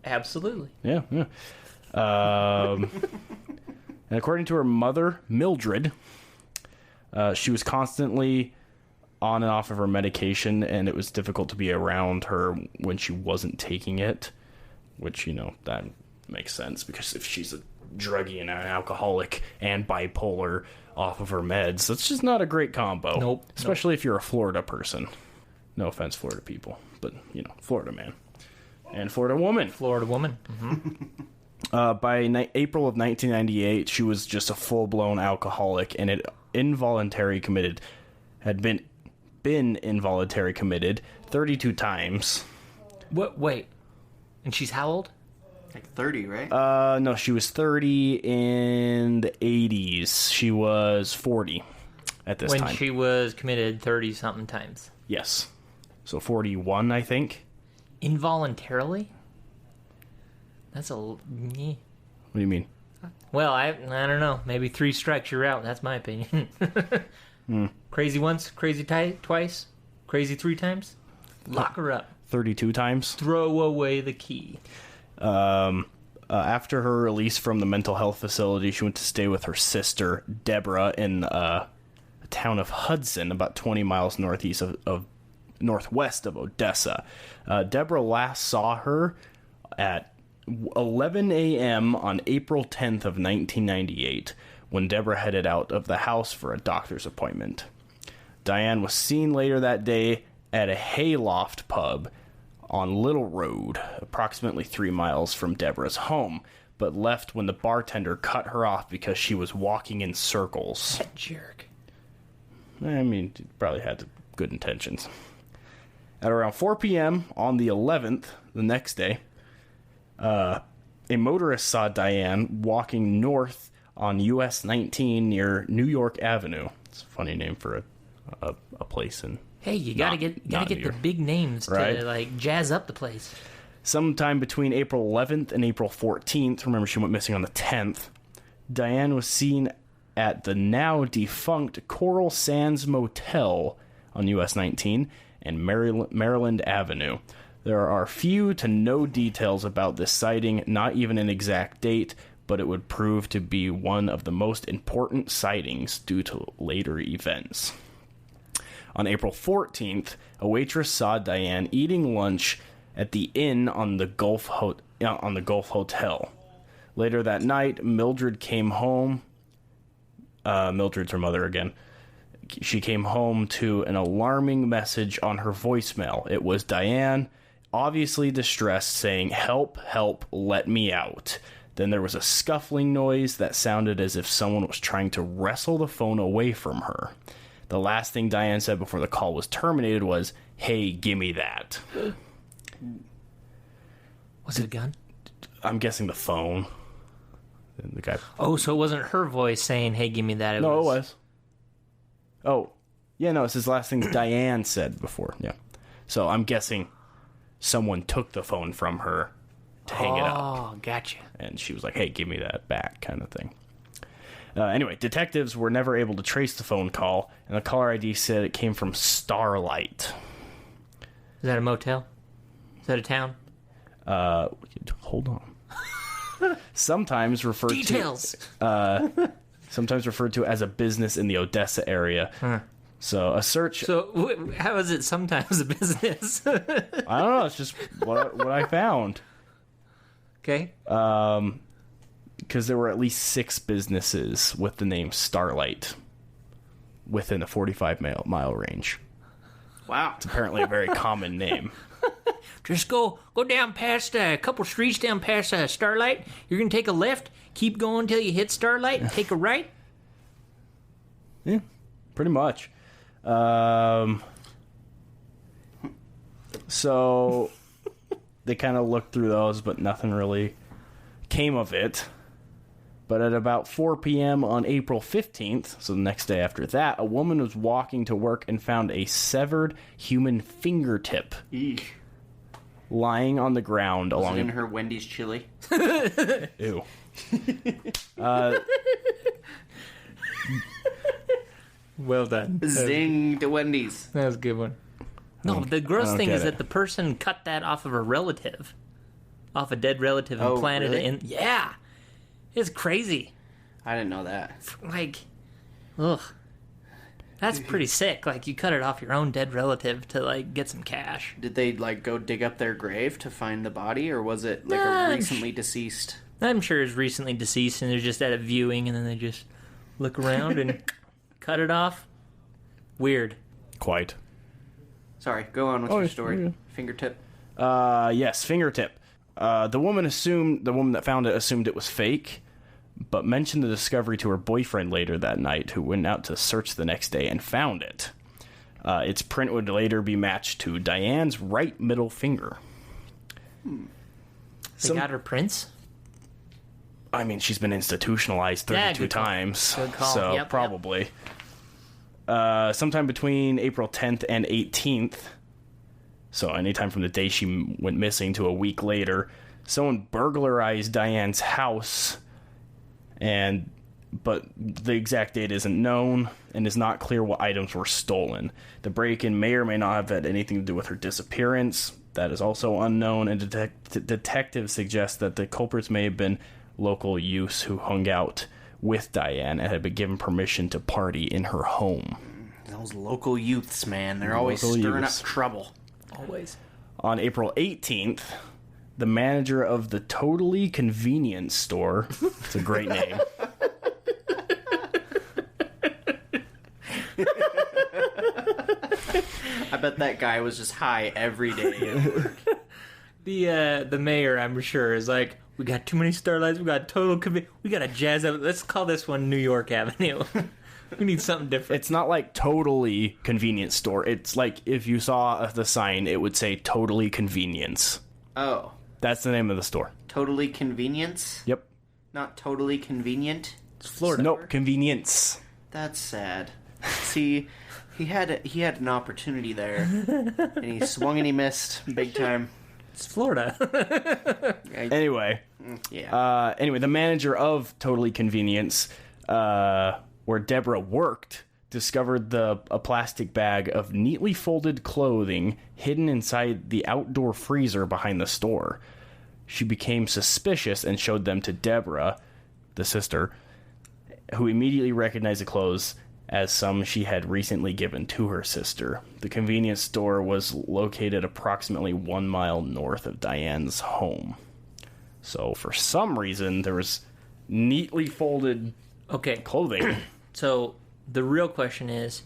Speaker 1: Absolutely.
Speaker 3: Yeah. And according to her mother, Mildred, she was constantly on and off of her medication, and it was difficult to be around her when she wasn't taking it, which, that makes sense, because if she's a druggie and an alcoholic and bipolar off of her meds, that's just not a great combo.
Speaker 1: Nope.
Speaker 3: Especially if you're a Florida person. No offense, Florida people, but, Florida man. And Florida woman.
Speaker 1: Mm-hmm.
Speaker 3: By April of 1998, she was just a full-blown alcoholic, and had been involuntary committed 32 times.
Speaker 1: What? Wait. And she's how old?
Speaker 2: Like 30, right?
Speaker 3: No, she was 30 in the 80s. She was 40 at this time.
Speaker 1: When she was committed 30-something times.
Speaker 3: Yes. So 41, I think.
Speaker 1: Involuntarily? That's a...
Speaker 3: What do you mean?
Speaker 1: Well, I don't know. Maybe 3 strikes, you're out. That's my opinion. Crazy once, crazy twice, crazy 3 times. Lock her up.
Speaker 3: 32 times.
Speaker 1: Throw away the key.
Speaker 3: After her release from the mental health facility, she went to stay with her sister, Deborah, in a town of Hudson, about 20 miles northwest of Odessa. Deborah last saw her at 11 a.m. on April 10th of 1998, when Deborah headed out of the house for a doctor's appointment. Diane was seen later that day at a hayloft pub on Little Road, approximately 3 miles from Deborah's home, but left when the bartender cut her off because she was walking in circles.
Speaker 1: That jerk.
Speaker 3: I mean, he probably had good intentions. At around 4 p.m. on the 11th, the next day, a motorist saw Diane walking north on US 19 near New York Avenue. It's a funny name for a place in...
Speaker 1: Hey, you gotta get the big names
Speaker 3: right?
Speaker 1: to jazz up the place.
Speaker 3: Sometime between April 11th and April 14th, remember she went missing on the 10th, Diane was seen at the now defunct Coral Sands Motel on US 19 and Maryland Avenue. There are few to no details about this sighting, not even an exact date, but it would prove to be one of the most important sightings due to later events. On April 14th, a waitress saw Diane eating lunch at the inn on the Gulf Hotel. Later that night, Mildred came home. Mildred's her mother again. She came home to an alarming message on her voicemail. It was Diane, obviously distressed, saying, "Help, help, let me out." Then there was a scuffling noise that sounded as if someone was trying to wrestle the phone away from her. The last thing Diane said before the call was terminated was, "Hey, gimme that."
Speaker 1: Was it a gun?
Speaker 3: I'm guessing the phone. The guy.
Speaker 1: Oh, so it wasn't her voice saying, "Hey, give me that."
Speaker 3: It was. Oh, yeah, no, it's his last thing Diane said before. Yeah. So I'm guessing someone took the phone from her to hang it up.
Speaker 1: Oh, gotcha.
Speaker 3: And she was like, "Hey, give me that back," kind of thing. Anyway, detectives were never able to trace the phone call, and the caller ID said it came from Starlight.
Speaker 1: Is that a motel? Is that a town?
Speaker 3: Hold on. Sometimes referred
Speaker 1: Details.
Speaker 3: Sometimes referred to as a business in the Odessa area.
Speaker 1: Huh.
Speaker 3: So a search.
Speaker 1: So how is it sometimes a business?
Speaker 3: I don't know. It's just what I found.
Speaker 1: Okay.
Speaker 3: Because there were at least 6 businesses with the name Starlight within a 45-mile range.
Speaker 2: Wow.
Speaker 3: It's apparently a very common name.
Speaker 1: Just go down past a couple streets down past Starlight. You're going to take a left, keep going until you hit Starlight, and take a right.
Speaker 3: Yeah, pretty much. So they kind of looked through those, but nothing really came of it. But at about 4 p.m. on April 15th, so the next day after that, a woman was walking to work and found a severed human fingertip
Speaker 2: Eek.
Speaker 3: lying on the ground
Speaker 2: Was
Speaker 3: along
Speaker 2: it in her Wendy's chili?
Speaker 3: Ew.
Speaker 1: Well done.
Speaker 2: Zing to Wendy's.
Speaker 1: That was a good one. No, the
Speaker 3: I
Speaker 1: gross
Speaker 3: don't
Speaker 1: thing
Speaker 3: get
Speaker 1: is
Speaker 3: it.
Speaker 1: that the person cut that off of a relative. Off a dead relative and
Speaker 2: Oh,
Speaker 1: planted
Speaker 2: really?
Speaker 1: it in. Yeah. It's crazy.
Speaker 2: I didn't know that.
Speaker 1: Like, ugh. That's pretty sick. Like, you cut it off your own dead relative to, like, get some cash.
Speaker 2: Did they, like, go dig up their grave to find the body, or was it, like,
Speaker 1: Nah,
Speaker 2: a recently deceased?
Speaker 1: I'm sure it's recently deceased and they're just at a viewing and then they just look around and cut it off. Weird.
Speaker 3: Quite.
Speaker 2: Sorry, go on with
Speaker 3: Oh,
Speaker 2: your
Speaker 3: yeah,
Speaker 2: story.
Speaker 3: yeah.
Speaker 2: Fingertip.
Speaker 3: Yes, fingertip. The woman that found it assumed it was fake, but mentioned the discovery to her boyfriend later that night, who went out to search the next day and found it. Its print would later be matched to Diane's right middle finger.
Speaker 1: They got her prints?
Speaker 3: I mean, she's been institutionalized 32
Speaker 1: good call.
Speaker 3: times,
Speaker 1: Good call.
Speaker 3: so
Speaker 1: Yep,
Speaker 3: probably. Sometime between April 10th and 18th, so anytime from the day she went missing to a week later, someone burglarized Diane's house, but the exact date isn't known, and it's not clear what items were stolen. The break-in may or may not have had anything to do with her disappearance. That is also unknown, and detectives suggest that the culprits may have been local youths who hung out with Diane and had been given permission to party in her home.
Speaker 2: Those local youths, man. They're always
Speaker 3: Local
Speaker 2: stirring
Speaker 3: youths.
Speaker 2: up trouble.
Speaker 1: Always.
Speaker 3: On April 18th, the manager of the Totally Convenience Store, it's a great name,
Speaker 2: I bet that guy was just high every day at work.
Speaker 1: The mayor, I'm sure, is like, we got too many starlights, we got we got to jazz up. Let's call this one New York Avenue. We need something different.
Speaker 3: it's not like Totally Convenience Store. It's like if you saw the sign, it would say Totally Convenience.
Speaker 2: Oh,
Speaker 3: That's the name of the store.
Speaker 2: totally convenience?
Speaker 3: Yep.
Speaker 2: Not totally convenient?
Speaker 1: It's Florida.
Speaker 3: Nope, convenience.
Speaker 2: That's sad. See, he had an opportunity there, and he swung and he missed big time.
Speaker 1: It's Florida.
Speaker 3: Anyway,
Speaker 2: Yeah.
Speaker 3: the manager of Totally Convenience, where Deborah worked, discovered a plastic bag of neatly folded clothing hidden inside the outdoor freezer behind the store. She became suspicious and showed them to Deborah, the sister, who immediately recognized the clothes as some she had recently given to her sister. The convenience store was located approximately 1 mile north of Diane's home. So, for some reason, there was neatly folded
Speaker 1: Okay,
Speaker 3: clothing.
Speaker 1: so the real question is,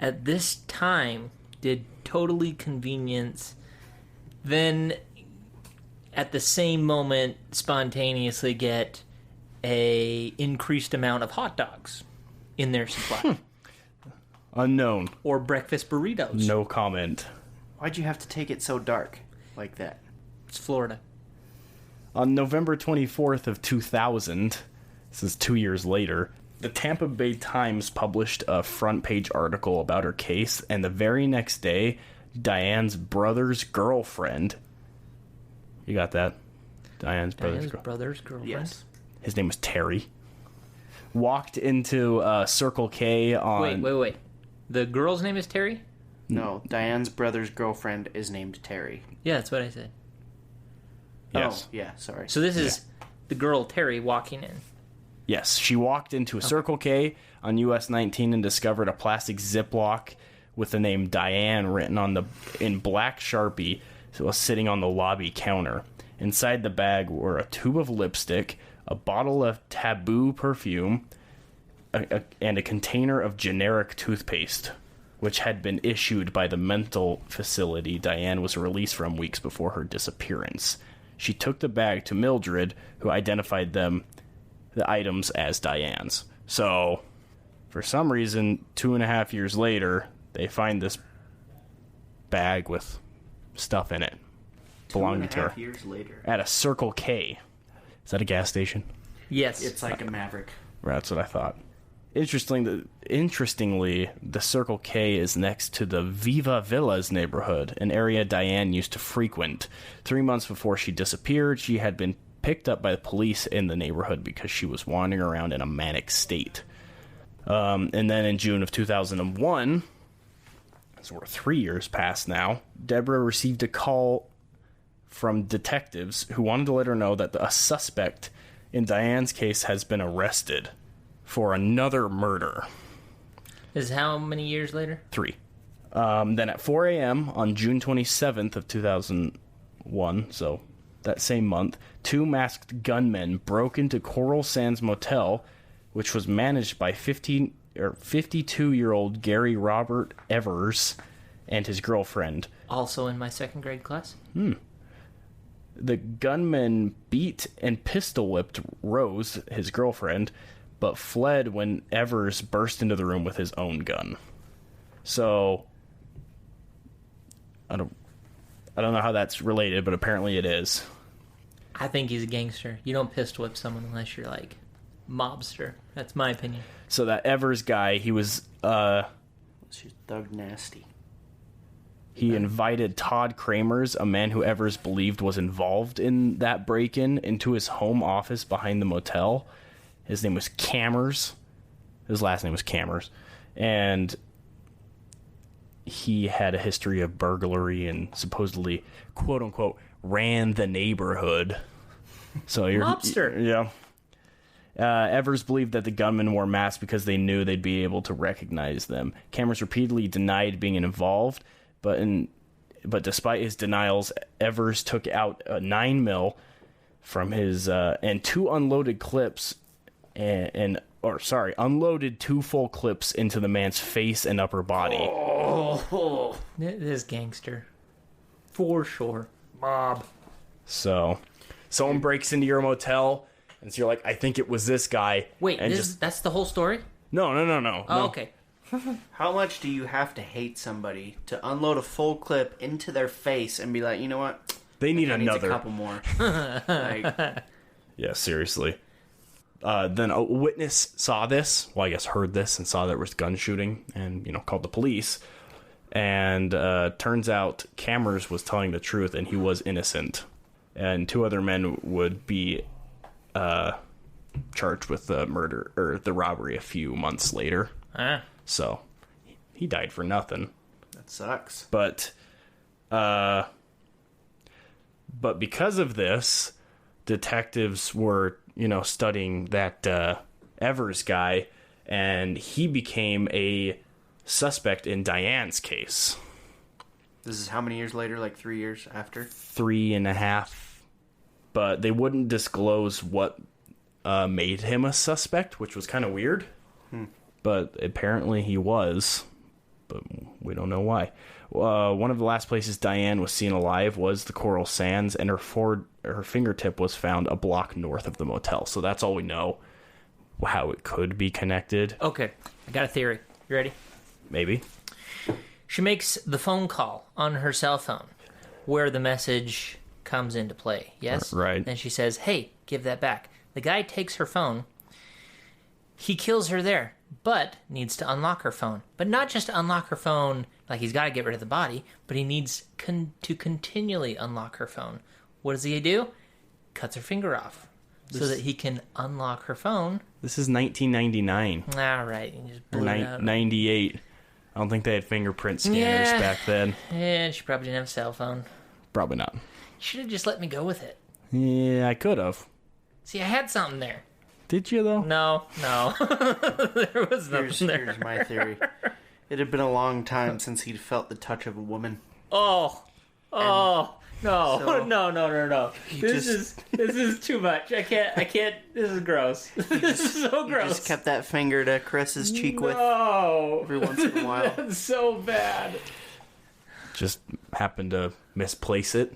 Speaker 1: at this time, did Totally Convenience then, at the same moment, spontaneously get a increased amount of hot dogs in their supply?
Speaker 3: Unknown.
Speaker 1: Or breakfast burritos?
Speaker 3: No comment.
Speaker 2: Why'd you have to take it so dark like that?
Speaker 1: It's Florida.
Speaker 3: On November 24th of 2000, this is 2 years later, the Tampa Bay Times published a front page article about her case, and the very next day, Diane's brother's girlfriend, you got that? Diane's
Speaker 1: Diane's brother's girlfriend.
Speaker 2: Yes.
Speaker 3: his name was Terry, walked into Circle K on...
Speaker 1: Wait. The girl's name is Terry?
Speaker 2: No, Diane's brother's girlfriend is named Terry.
Speaker 1: Yeah, that's what I said.
Speaker 3: Yes.
Speaker 2: Oh, yeah, sorry.
Speaker 1: So this is the girl Terry walking in.
Speaker 3: Yes, she walked into a Circle K on US 19 and discovered a plastic Ziploc with the name Diane written in black Sharpie, so it was sitting on the lobby counter. Inside the bag were a tube of lipstick, a bottle of Taboo perfume, and a container of generic toothpaste, which had been issued by the mental facility Diane was released from weeks before her disappearance. She took the bag to Mildred, who identified the items as Diane's. So, for some reason, 2.5 years later, they find this bag with stuff in it belonging to her.
Speaker 2: 2.5 years later.
Speaker 3: At a Circle K. Is that a gas station?
Speaker 1: Yes.
Speaker 2: It's like a Maverick.
Speaker 3: That's what I thought. Interestingly, the Circle K is next to the Viva Villas neighborhood, an area Diane used to frequent. 3 months before she disappeared, she had been picked up by the police in the neighborhood because she was wandering around in a manic state. And then in June of 2001, so we're 3 years past now, Deborah received a call from detectives who wanted to let her know that a suspect in Diane's case has been arrested for another murder.
Speaker 1: Is how many years later?
Speaker 3: 3. Then at 4 a.m. on June 27th of 2001, so that same month, 2 masked gunmen broke into Coral Sands Motel, which was managed by 52-year-old Gary Robert Evers and his girlfriend.
Speaker 1: Also in my second grade class?
Speaker 3: The gunmen beat and pistol whipped Rose, his girlfriend, but fled when Evers burst into the room with his own gun. So I don't know how that's related, but apparently it is.
Speaker 1: I think he's a gangster. You don't pistol whip someone unless you're like mobster. That's my opinion.
Speaker 3: So that Evers guy, he was
Speaker 2: She's thug nasty.
Speaker 3: he invited Todd Kramers, a man who Evers believed was involved in that break-in, into his home office behind the motel. His name was Cammers. His last name was Cammers. And he had a history of burglary and supposedly, quote-unquote, ran the neighborhood. So you're...
Speaker 1: Mobster.
Speaker 3: Yeah. Evers believed that the gunmen wore masks because they knew they'd be able to recognize them. Cammers repeatedly denied being involved, but despite his denials, Evers took out a 9mm from his... and 2 unloaded clips... unloaded 2 full clips into the man's face and upper body.
Speaker 1: Oh, this gangster. For sure. Mob.
Speaker 3: So, someone breaks into your motel, and so you're like, I think it was this guy.
Speaker 1: Wait,
Speaker 3: and
Speaker 1: that's the whole story?
Speaker 3: No.
Speaker 1: Oh,
Speaker 3: No.
Speaker 1: okay.
Speaker 2: How much do you have to hate somebody to unload a full clip into their face and be like, you know what?
Speaker 3: They need
Speaker 2: I need a
Speaker 3: another.
Speaker 2: couple more. Like,
Speaker 3: Yeah, seriously. Then a witness saw this, well, I guess heard this, and saw there was gun shooting, and, called the police. And turns out Cammers was telling the truth, and he was innocent. And 2 other men would be charged with the murder, or the robbery a few months later. So, he died for nothing.
Speaker 2: that sucks.
Speaker 3: But because of this, detectives were, studying that Evers guy, and he became a suspect in Diane's case.
Speaker 2: This is how many years later? Like 3 years after?
Speaker 3: 3.5. But they wouldn't disclose what made him a suspect, which was kind of weird. But apparently he was. But we don't know why. One of the last places Diane was seen alive was the Coral Sands, and her fingertip was found a block north of the motel. So that's all we know how it could be connected.
Speaker 1: Okay, I got a theory. You ready?
Speaker 3: Maybe.
Speaker 1: She makes the phone call on her cell phone where the message comes into play. Yes?
Speaker 3: Right.
Speaker 1: And she says, hey, give that back. The guy takes her phone. He kills her there, but needs to unlock her phone. But not just to unlock her phone, like he's got to get rid of the body, but he needs to continually unlock her phone. What does he do? Cuts her finger off so that he can unlock her phone.
Speaker 3: This is 1999.
Speaker 1: All right. You just
Speaker 3: Or
Speaker 1: blew it out.
Speaker 3: 98. I don't think they had fingerprint scanners back then.
Speaker 1: Yeah, she probably didn't have a cell phone.
Speaker 3: Probably not.
Speaker 1: You should have just let me go with it.
Speaker 3: Yeah, I could have.
Speaker 1: See, I had something there.
Speaker 3: Did you, though?
Speaker 1: No. There was nothing there.
Speaker 2: Here's my theory. It had been a long time since he'd felt the touch of a woman.
Speaker 1: Oh, no,
Speaker 2: so
Speaker 1: no. This is too much. I can't. This is gross. This is so
Speaker 2: He
Speaker 1: gross.
Speaker 2: just kept that finger to caress his cheek with
Speaker 1: No.
Speaker 2: every once in a while.
Speaker 1: That's so bad.
Speaker 3: Just happened to misplace it.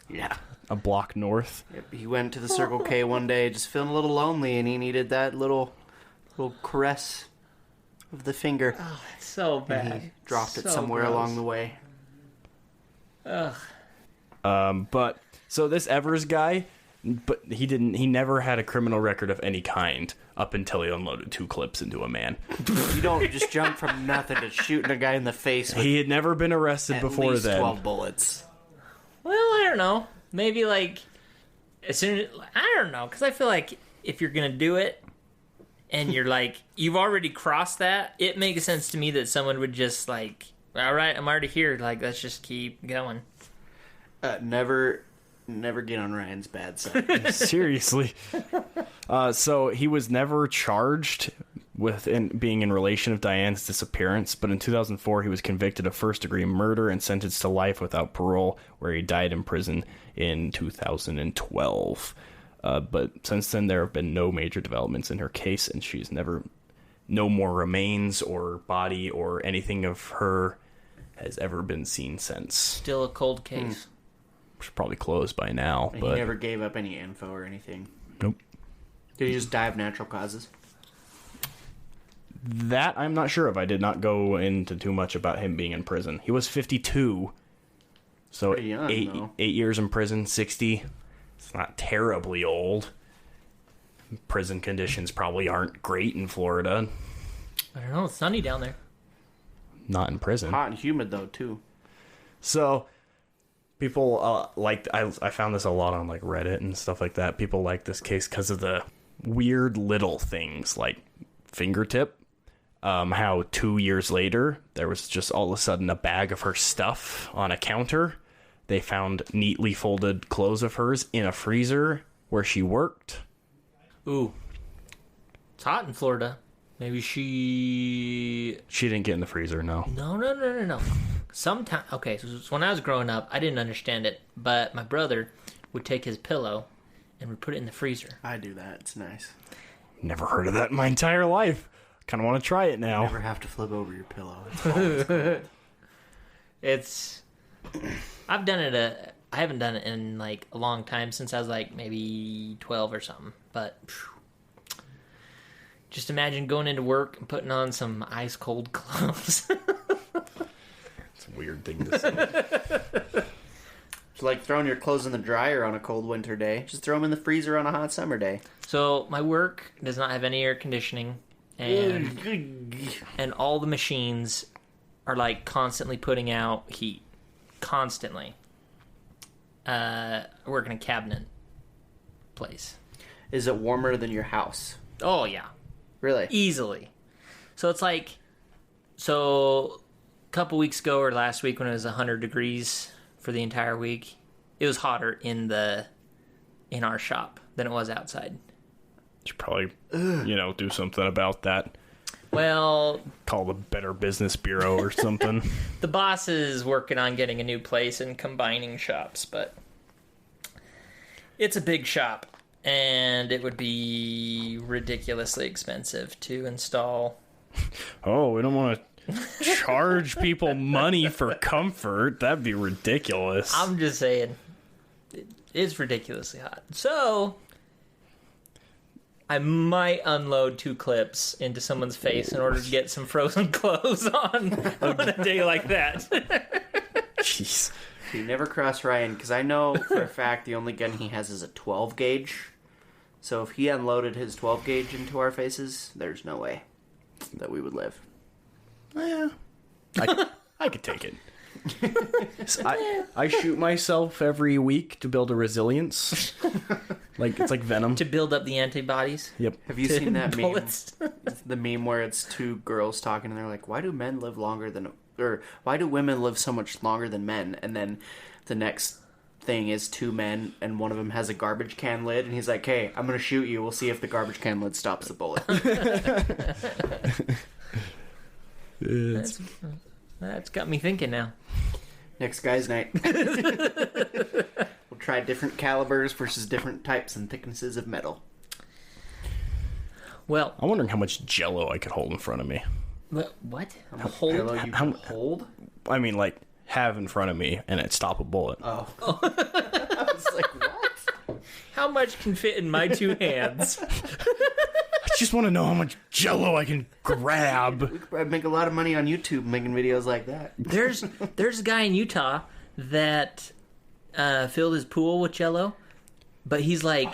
Speaker 2: Yeah.
Speaker 3: A block north.
Speaker 2: Yep, he went to the Circle K one day, just feeling a little lonely, and he needed that little caress of the finger.
Speaker 1: Oh, it's so bad.
Speaker 2: And he dropped it
Speaker 1: So
Speaker 2: somewhere
Speaker 1: gross.
Speaker 2: along the way.
Speaker 1: Ugh.
Speaker 3: But so this Evers guy, but he never had a criminal record of any kind up until he unloaded 2 clips into a man.
Speaker 2: You don't just jump from nothing to shooting a guy in the face with
Speaker 3: He had never been arrested
Speaker 2: at
Speaker 3: before
Speaker 2: least
Speaker 3: then.
Speaker 2: 12 bullets.
Speaker 1: Well, I don't know. Maybe like as soon as I don't know, because I feel like if you're gonna do it and you're like you've already crossed that, it makes sense to me that someone would just like, all right, I'm already here. Like, let's just keep going.
Speaker 2: Never get on Ryan's bad side.
Speaker 3: Seriously. So he was never charged with being in relation of Diane's disappearance, but in 2004 he was convicted of first-degree murder and sentenced to life without parole, where he died in prison in 2012. But since then there have been no major developments in her case, and she's no more remains or body or anything of her has ever been seen since.
Speaker 1: Still a cold case.
Speaker 3: It's probably closed by now,
Speaker 2: And
Speaker 3: but
Speaker 2: he never gave up any info or anything.
Speaker 3: nope.
Speaker 2: Did he just die of natural causes?
Speaker 3: That I'm not sure of. I did not go into too much about him being in prison. He was 52. So
Speaker 2: Pretty young, though.
Speaker 3: 8 years in prison, 60. It's not terribly old. Prison conditions probably aren't great in Florida.
Speaker 1: I don't know. It's sunny down there.
Speaker 3: Not in prison.
Speaker 2: Hot and humid, though, too.
Speaker 3: So people I found this a lot on like Reddit and stuff like that. People like this case because of the weird little things like fingertip. How 2 years later there was just all of a sudden a bag of her stuff on a counter. They found neatly folded clothes of hers in a freezer where she worked.
Speaker 1: Ooh, it's hot in Florida. Maybe
Speaker 3: She didn't get in the freezer, no.
Speaker 1: No. Sometimes, okay, so when I was growing up, I didn't understand it, but my brother would take his pillow and would put it in the freezer.
Speaker 2: I do that. It's nice.
Speaker 3: Never heard of that in my entire life. Kind of want to try it now.
Speaker 2: Never have to flip over your pillow. It's cold.
Speaker 1: I've done it, I haven't done it in like a long time, since I was like maybe 12 or something, but just imagine going into work and putting on some ice cold clothes.
Speaker 3: It's a weird thing to say.
Speaker 2: It's like throwing your clothes in the dryer on a cold winter day. Just throw them in the freezer on a hot summer day.
Speaker 1: So my work does not have any air conditioning, and all the machines are like constantly putting out heat. Constantly. I work in a cabinet place.
Speaker 2: Is it warmer than your house?
Speaker 1: Oh yeah.
Speaker 2: Really?
Speaker 1: Easily. So it's like, a couple weeks ago or last week when it was 100 degrees for the entire week, it was hotter in our shop than it was outside.
Speaker 3: Should probably, do something about that.
Speaker 1: Well,
Speaker 3: Call the Better Business Bureau or something.
Speaker 1: the boss is working on getting a new place and combining shops, but it's a big shop, and it would be ridiculously expensive to install.
Speaker 3: Oh, we don't want to charge people money for comfort. That'd be ridiculous.
Speaker 1: I'm just saying, it is ridiculously hot. So I might unload 2 clips into someone's face in order to get some frozen clothes on a day like that.
Speaker 3: Jeez.
Speaker 2: You never cross Ryan, because I know for a fact the only gun he has is a 12 gauge. So if he unloaded his 12 gauge into our faces, there's no way that we would live.
Speaker 3: Yeah. I could take it. I shoot myself every week to build a resilience. It's like Venom.
Speaker 1: To build up the antibodies.
Speaker 3: Yep.
Speaker 2: Have you seen that meme?
Speaker 1: Bullets.
Speaker 2: The meme where it's 2 girls talking and they're like, why do men live longer than... Or why do women live so much longer than men? And then the next thing is 2 men and one of them has a garbage can lid and he's like, hey, I'm going to shoot you. We'll see if the garbage can lid stops the bullet.
Speaker 1: That's got me thinking now.
Speaker 2: Next guy's night. We'll try different calibers versus different types and thicknesses of metal.
Speaker 1: Well,
Speaker 3: I'm wondering how much Jell-O I could hold in front of me.
Speaker 1: what?
Speaker 2: Pillow you can hold?
Speaker 3: I mean, have in front of me and it'd stop a bullet.
Speaker 2: Oh. I was like, what?
Speaker 1: How much can fit in my 2 hands?
Speaker 3: I just want to know how much Jell-O I can grab.
Speaker 2: We could probably make a lot of money on YouTube making videos like that.
Speaker 1: There's a guy in Utah that filled his pool with Jello, but he's like,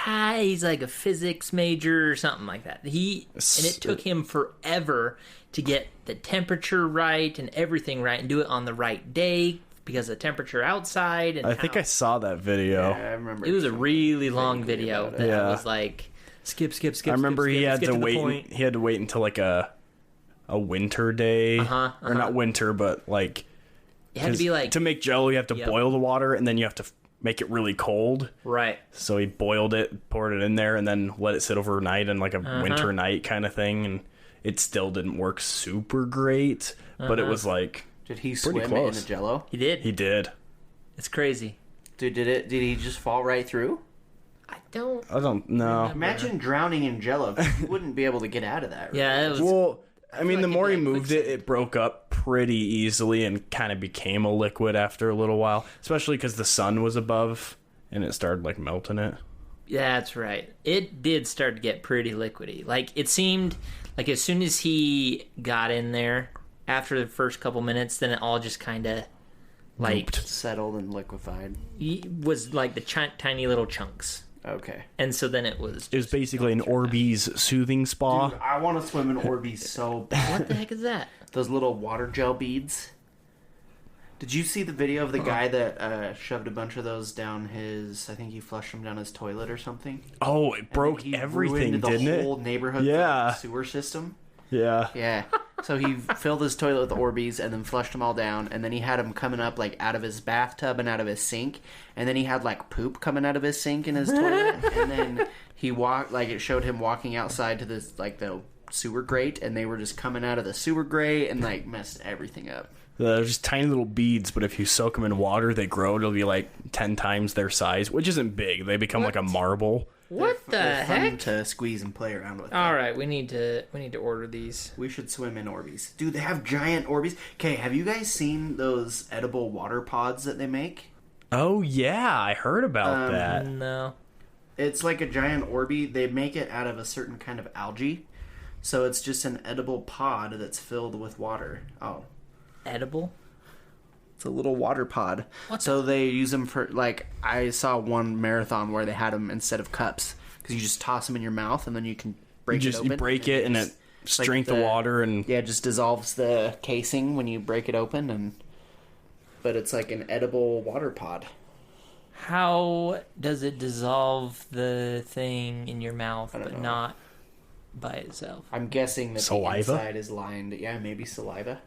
Speaker 1: he's like a physics major or something like that. And it took him forever to get the temperature right and everything right and do it on the right day because of the temperature outside. And
Speaker 3: I think I saw that video.
Speaker 2: Yeah, I remember.
Speaker 1: it was a really long video that I was like, skip.
Speaker 3: I remember he had
Speaker 1: skip
Speaker 3: to
Speaker 1: the
Speaker 3: wait.
Speaker 1: point.
Speaker 3: He had to wait until like a winter day, or not winter, but like
Speaker 1: It had to be like
Speaker 3: to make Jello. You have to boil the water, and then you have to make it really cold.
Speaker 1: right.
Speaker 3: So he boiled it, poured it in there, and then let it sit overnight in like a winter night kind of thing. And it still didn't work super great, but it was like
Speaker 2: Did he
Speaker 3: pretty
Speaker 2: swim
Speaker 3: close.
Speaker 2: in the Jello?
Speaker 1: He did.
Speaker 3: He did.
Speaker 1: It's crazy.
Speaker 2: Dude, did he just fall right through?
Speaker 1: I don't.
Speaker 3: I don't know.
Speaker 2: Imagine drowning in Jello. You wouldn't be able to get out of that. Right?
Speaker 1: Yeah, it was.
Speaker 3: Well, I mean,
Speaker 1: like
Speaker 3: the
Speaker 1: it'd
Speaker 3: more
Speaker 1: be
Speaker 3: he
Speaker 1: like
Speaker 3: moved it, it broke up pretty easily and kind of became a liquid after a little while, especially because the sun was above and it started like melting it.
Speaker 1: Yeah, that's right. It did start to get pretty liquidy. Like, it seemed like as soon as he got in there, after the first couple minutes, then it all just kind of, like,
Speaker 2: Settled and liquefied.
Speaker 1: was like the tiny little chunks.
Speaker 2: Okay.
Speaker 1: And so then it was...
Speaker 3: It was basically an Orbeez soothing spa.
Speaker 2: Dude, I want to swim in Orbeez so bad.
Speaker 1: What the heck is that?
Speaker 2: Those little water gel beads. Did you see the video of the guy that shoved a bunch of those down his... I think he flushed them down his toilet or something?
Speaker 3: Oh, it broke
Speaker 2: He
Speaker 3: everything,
Speaker 2: ruined
Speaker 3: didn't
Speaker 2: the
Speaker 3: it?
Speaker 2: whole neighborhood
Speaker 3: Yeah.
Speaker 2: sewer system.
Speaker 3: Yeah.
Speaker 2: Yeah. So he filled his toilet with Orbeez and then flushed them all down, and then he had them coming up like out of his bathtub and out of his sink, and then he had like poop coming out of his sink in his toilet, and then he walked like it showed him walking outside to this like the sewer grate, and they were just coming out of the sewer grate and like messed everything up.
Speaker 3: They're just tiny little beads, but if you soak them in water, they grow. It'll be like 10 times their size, which isn't big. They become like a marble.
Speaker 1: What the
Speaker 2: They're fun
Speaker 1: heck?
Speaker 2: to squeeze and play around with.
Speaker 1: All right, we need to order these.
Speaker 2: We should swim in Orbeez. Dude, they have giant Orbeez. Okay, have you guys seen those edible water pods that they make?
Speaker 3: Oh, yeah. I heard about that.
Speaker 1: No.
Speaker 2: It's like a giant Orbeez. They make it out of a certain kind of algae. So it's just an edible pod that's filled with water. Oh.
Speaker 1: Edible?
Speaker 2: It's a little water pod. So they use them for, like, I saw one marathon where they had them instead of cups. Because you just toss them in your mouth and then you can break it open.
Speaker 3: You break it and it strength the water and...
Speaker 2: Yeah, it just dissolves the casing when you break it open. But it's like an edible water pod.
Speaker 1: How does it dissolve the thing in your mouth but
Speaker 2: know.
Speaker 1: not by itself?
Speaker 2: I'm guessing that
Speaker 3: Saliva?
Speaker 2: the inside is lined. Yeah, maybe saliva.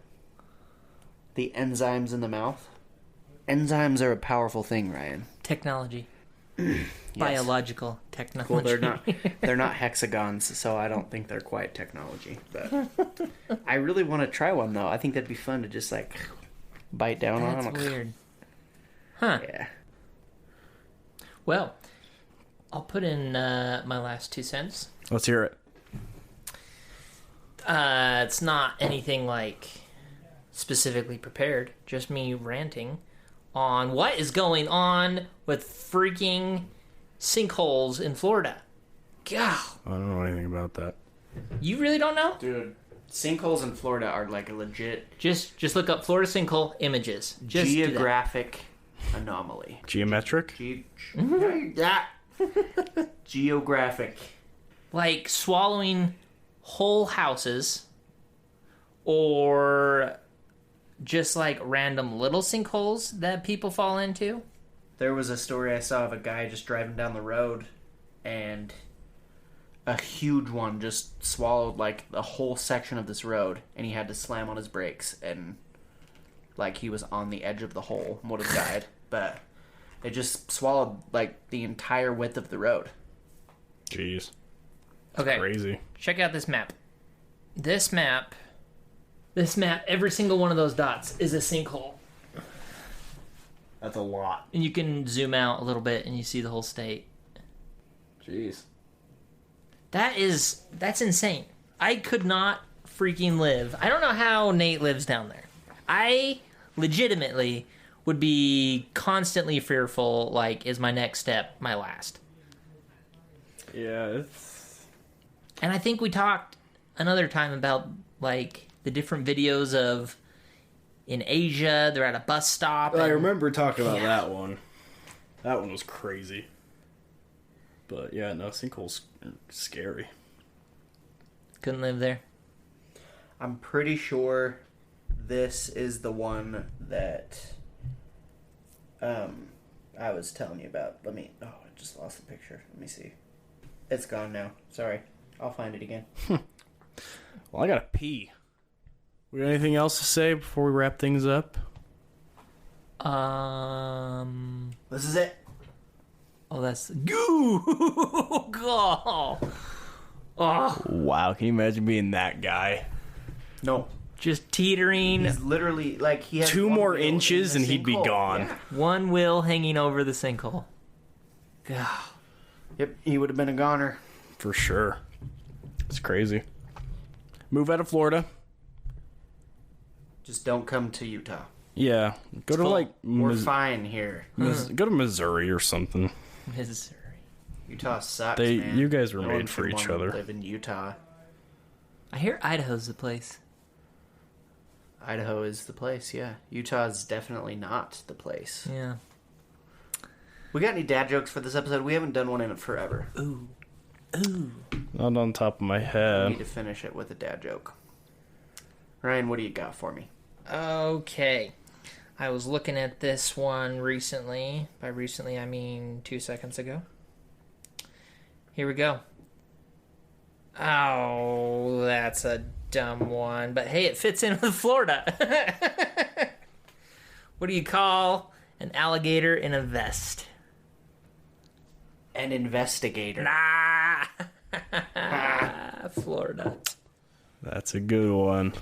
Speaker 2: The enzymes in the mouth. Enzymes are a powerful thing, Ryan.
Speaker 1: Technology. Biological technology.
Speaker 2: Well, they're not hexagons, so I don't think they're quite technology. But I really want to try one though. I think that'd be fun to just like bite down on
Speaker 1: That's
Speaker 2: them.
Speaker 1: weird. Huh.
Speaker 2: Yeah.
Speaker 1: Well, I'll put in my last 2 cents.
Speaker 3: Let's hear it.
Speaker 1: It's not anything like specifically prepared, just me ranting on what is going on with freaking sinkholes in Florida. God,
Speaker 3: I don't know anything about that.
Speaker 1: you really don't know?
Speaker 2: Dude, sinkholes in Florida are like a legit
Speaker 1: Just look up Florida sinkhole images. Just do that.
Speaker 2: geographic anomaly.
Speaker 3: Geometric?
Speaker 2: Geographic.
Speaker 1: Like swallowing whole houses, or just like random little sinkholes that people fall into.
Speaker 2: There was a story I saw of a guy just driving down the road and a huge one just swallowed like the whole section of this road, and he had to slam on his brakes, and like he was on the edge of the hole and would have died, but it just swallowed like the entire width of the road.
Speaker 3: Jeez.
Speaker 1: Okay,
Speaker 3: Crazy.
Speaker 1: check out this map. This map, every single one of those dots is a sinkhole.
Speaker 3: That's a lot.
Speaker 1: And you can zoom out a little bit and you see the whole state.
Speaker 3: Jeez.
Speaker 1: That's insane. I could not freaking live. I don't know how Nate lives down there. I legitimately would be constantly fearful, like, is my next step my last?
Speaker 3: Yeah, it's...
Speaker 1: And I think we talked another time about, like, the different videos of in Asia. They're at a bus stop.
Speaker 3: I
Speaker 1: and-
Speaker 3: remember talking about that one. That one was crazy. But yeah, no, sinkholes are scary.
Speaker 1: Couldn't live there.
Speaker 2: I'm pretty sure this is the one that I was telling you about. Oh, I just lost the picture. Let me see. It's gone now. Sorry. I'll find it again.
Speaker 3: Well, I gotta pee. We got anything else to say before we wrap things up?
Speaker 2: This is it.
Speaker 1: Oh, that's goo. Oh. Oh,
Speaker 3: Wow, can you imagine being that guy?
Speaker 2: No.
Speaker 1: just teetering.
Speaker 2: He's literally like he has
Speaker 3: 2
Speaker 2: one
Speaker 3: more
Speaker 2: wheel in
Speaker 3: inches
Speaker 2: the
Speaker 3: and he'd be
Speaker 2: sinkhole.
Speaker 3: gone.
Speaker 2: Yeah.
Speaker 1: One wheel hanging over the sinkhole. God.
Speaker 2: Yep, he would have been a goner.
Speaker 3: For sure. It's crazy. Move out of Florida.
Speaker 2: Just don't come to Utah.
Speaker 3: Yeah. Go to
Speaker 2: Full.
Speaker 3: like
Speaker 2: We're fine here.
Speaker 3: Go to Missouri or something.
Speaker 1: Missouri.
Speaker 2: Utah sucks,
Speaker 3: They
Speaker 2: man.
Speaker 3: you guys were
Speaker 2: No one
Speaker 3: made for
Speaker 2: should
Speaker 3: each
Speaker 2: wanna
Speaker 3: other.
Speaker 2: Live in Utah.
Speaker 1: I hear Idaho's the place.
Speaker 2: Idaho is the place, yeah. Utah is definitely not the place.
Speaker 1: Yeah.
Speaker 2: We got any dad jokes for this episode? We haven't done one in forever.
Speaker 1: Ooh. Ooh.
Speaker 3: Not on top of my
Speaker 2: I
Speaker 3: head.
Speaker 2: need to finish it with a dad joke. Ryan, what do you got for me?
Speaker 1: Okay. I was looking at this one recently. By recently, I mean 2 seconds ago. Here we go. Oh, that's a dumb one. But hey, it fits in with Florida. What do you call an alligator in a vest?
Speaker 2: An investigator.
Speaker 1: Nah. Florida.
Speaker 3: That's a good one.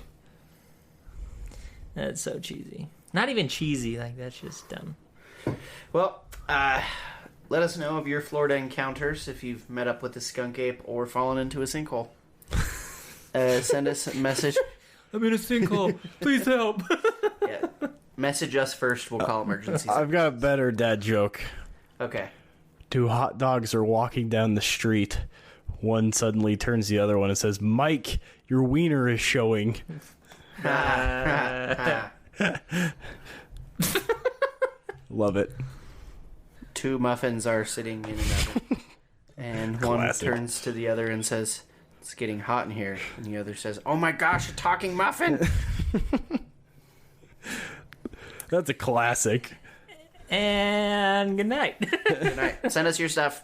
Speaker 1: That's so cheesy. Not even cheesy. Like, that's just dumb.
Speaker 2: Well, let us know of your Florida encounters if you've met up with a skunk ape or fallen into a sinkhole. Send us a message.
Speaker 1: I'm in a sinkhole. Please help.
Speaker 2: Yeah. Message us first. We'll call emergencies.
Speaker 3: I've got a better dad joke.
Speaker 2: Okay.
Speaker 3: 2 hot dogs are walking down the street. One suddenly turns the other one and says, "Mike, your wiener is showing." Love it.
Speaker 2: 2 muffins are sitting in an oven. And one
Speaker 3: Classic.
Speaker 2: turns to the other and says, "It's getting hot in here." And the other says, "Oh my gosh, a talking muffin!"
Speaker 3: That's a classic.
Speaker 1: And good night.
Speaker 2: Good night. Send us your stuff.